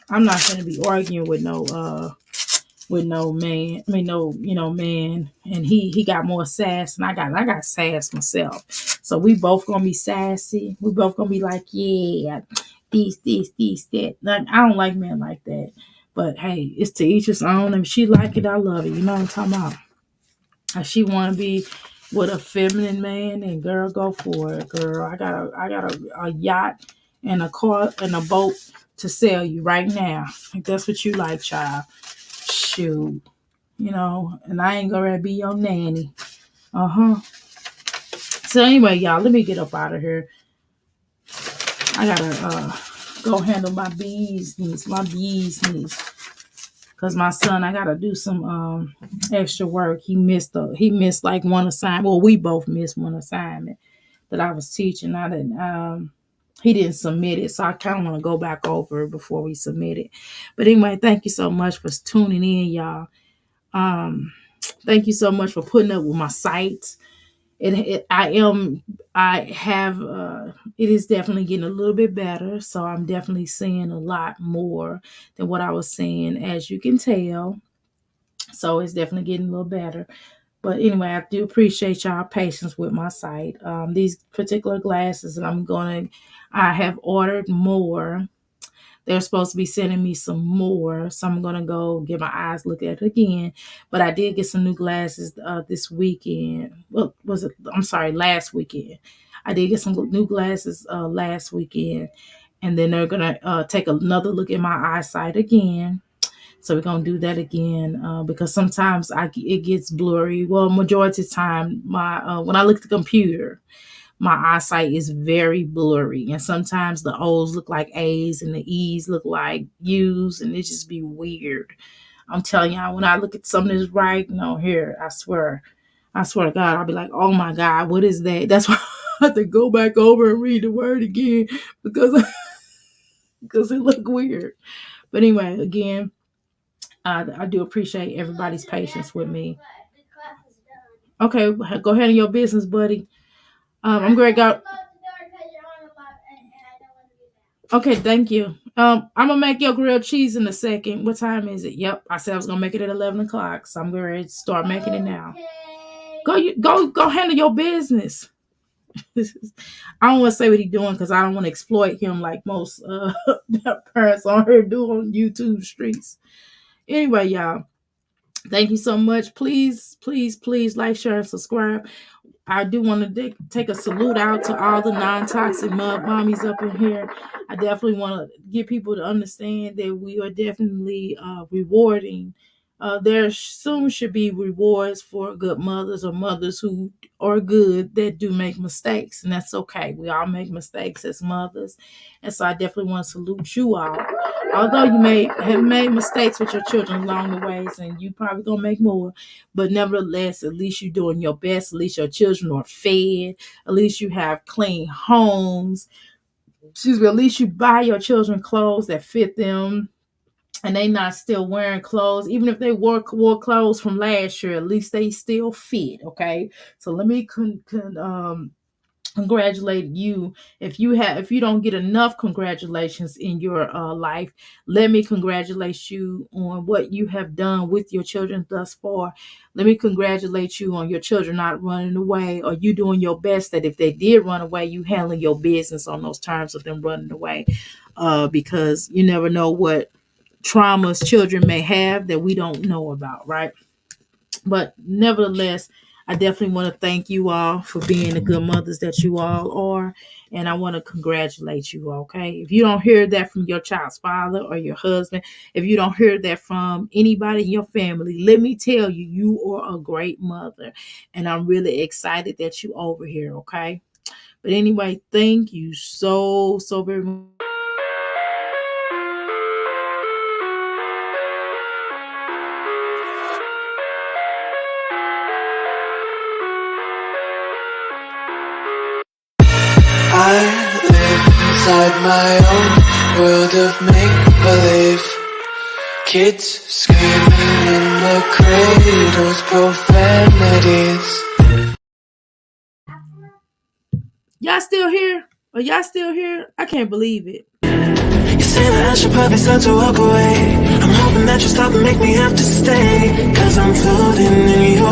I'm not gonna be arguing with no man. I mean no, man. And he got more sass and I got sass myself. So we both gonna be sassy. We both gonna be like, yeah, these, that. Like, I don't like men like that. But hey, it's to each his own. And if she like it, I love it. You know what I'm talking about? If she wanna be with a feminine man, and girl, go for it, girl. I got a yacht and a car and a boat to sell you right now. If that's what you like, child. Shoot. And I ain't gonna be your nanny. So anyway, y'all, let me get up out of here. I gotta go handle my business, cause my son, I gotta do some extra work. He missed like one assignment. Well, we both missed one assignment that I was teaching. I didn't. He didn't submit it, so I kind of want to go back over it before we submit it. But anyway, thank you so much for tuning in, y'all. Thank you so much for putting up with my site. It is definitely getting a little bit better. So I'm definitely seeing a lot more than what I was seeing, as you can tell. So it's definitely getting a little better. But anyway, I do appreciate y'all patience with my site. These particular glasses that I have ordered more. They're supposed to be sending me some more. So I'm going to go get my eyes looked at again. But I did get some new glasses this weekend. Well, last weekend. I did get some new glasses last weekend. And then they're going to take another look at my eyesight again. So we're going to do that again because sometimes it gets blurry. Well, majority of the time, when I look at the computer, my eyesight is very blurry. And sometimes the O's look like A's and the E's look like U's. And it just be weird. I'm telling y'all, when I look at something that's right, here, I swear to God, I'll be like, oh my God, what is that? That's why I have to go back over and read the word again because it looked weird. But anyway, again, I do appreciate everybody's patience with me. Okay, go ahead on your business, buddy. I'm going to go. Okay, thank you. I'm gonna make your grilled cheese in a second. What time is it? Yep, I said I was gonna make it at 11 o'clock, so I'm going to start making it now. Go handle your business. I don't want to say what he's doing because I don't want to exploit him like most parents on here do on YouTube streets. Anyway, y'all, thank you so much. Please, please, please like, share, and subscribe. I do want to take a salute out to all the non-toxic mommies up in here. I definitely want to get people to understand that we are definitely rewarding. There soon should be rewards for good mothers or mothers who are good that do make mistakes, and that's okay. We all make mistakes as mothers, and so I definitely want to salute you all. Although you may have made mistakes with your children along the ways, and you probably gonna make more, but nevertheless, at least you're doing your best. At least your children are fed. At least you have clean homes. Excuse me. At least you buy your children clothes that fit them, and they not still wearing clothes. Even if they wore clothes from last year, at least they still fit. Okay. So let me congratulate you. If you don't get enough congratulations in your life, let me congratulate you on what you have done with your children thus far. Let me congratulate you on your children not running away, or you doing your best that if they did run away, you handling your business on those terms of them running away, because you never know what traumas children may have that we don't know about, right? But nevertheless, I definitely want to thank you all for being the good mothers that you all are. And I want to congratulate you, okay? If you don't hear that from your child's father or your husband, if you don't hear that from anybody in your family, let me tell you, you are a great mother. And I'm really excited that you over here, okay? But anyway, thank you so very much. I live inside my own world of make-believe. Kids screaming in the cradles, profanities. Y'all still here? Are y'all still here? I can't believe it. You say that I should probably start to walk away. I'm hoping that you stop and make me have to stay. Cause I'm floating in your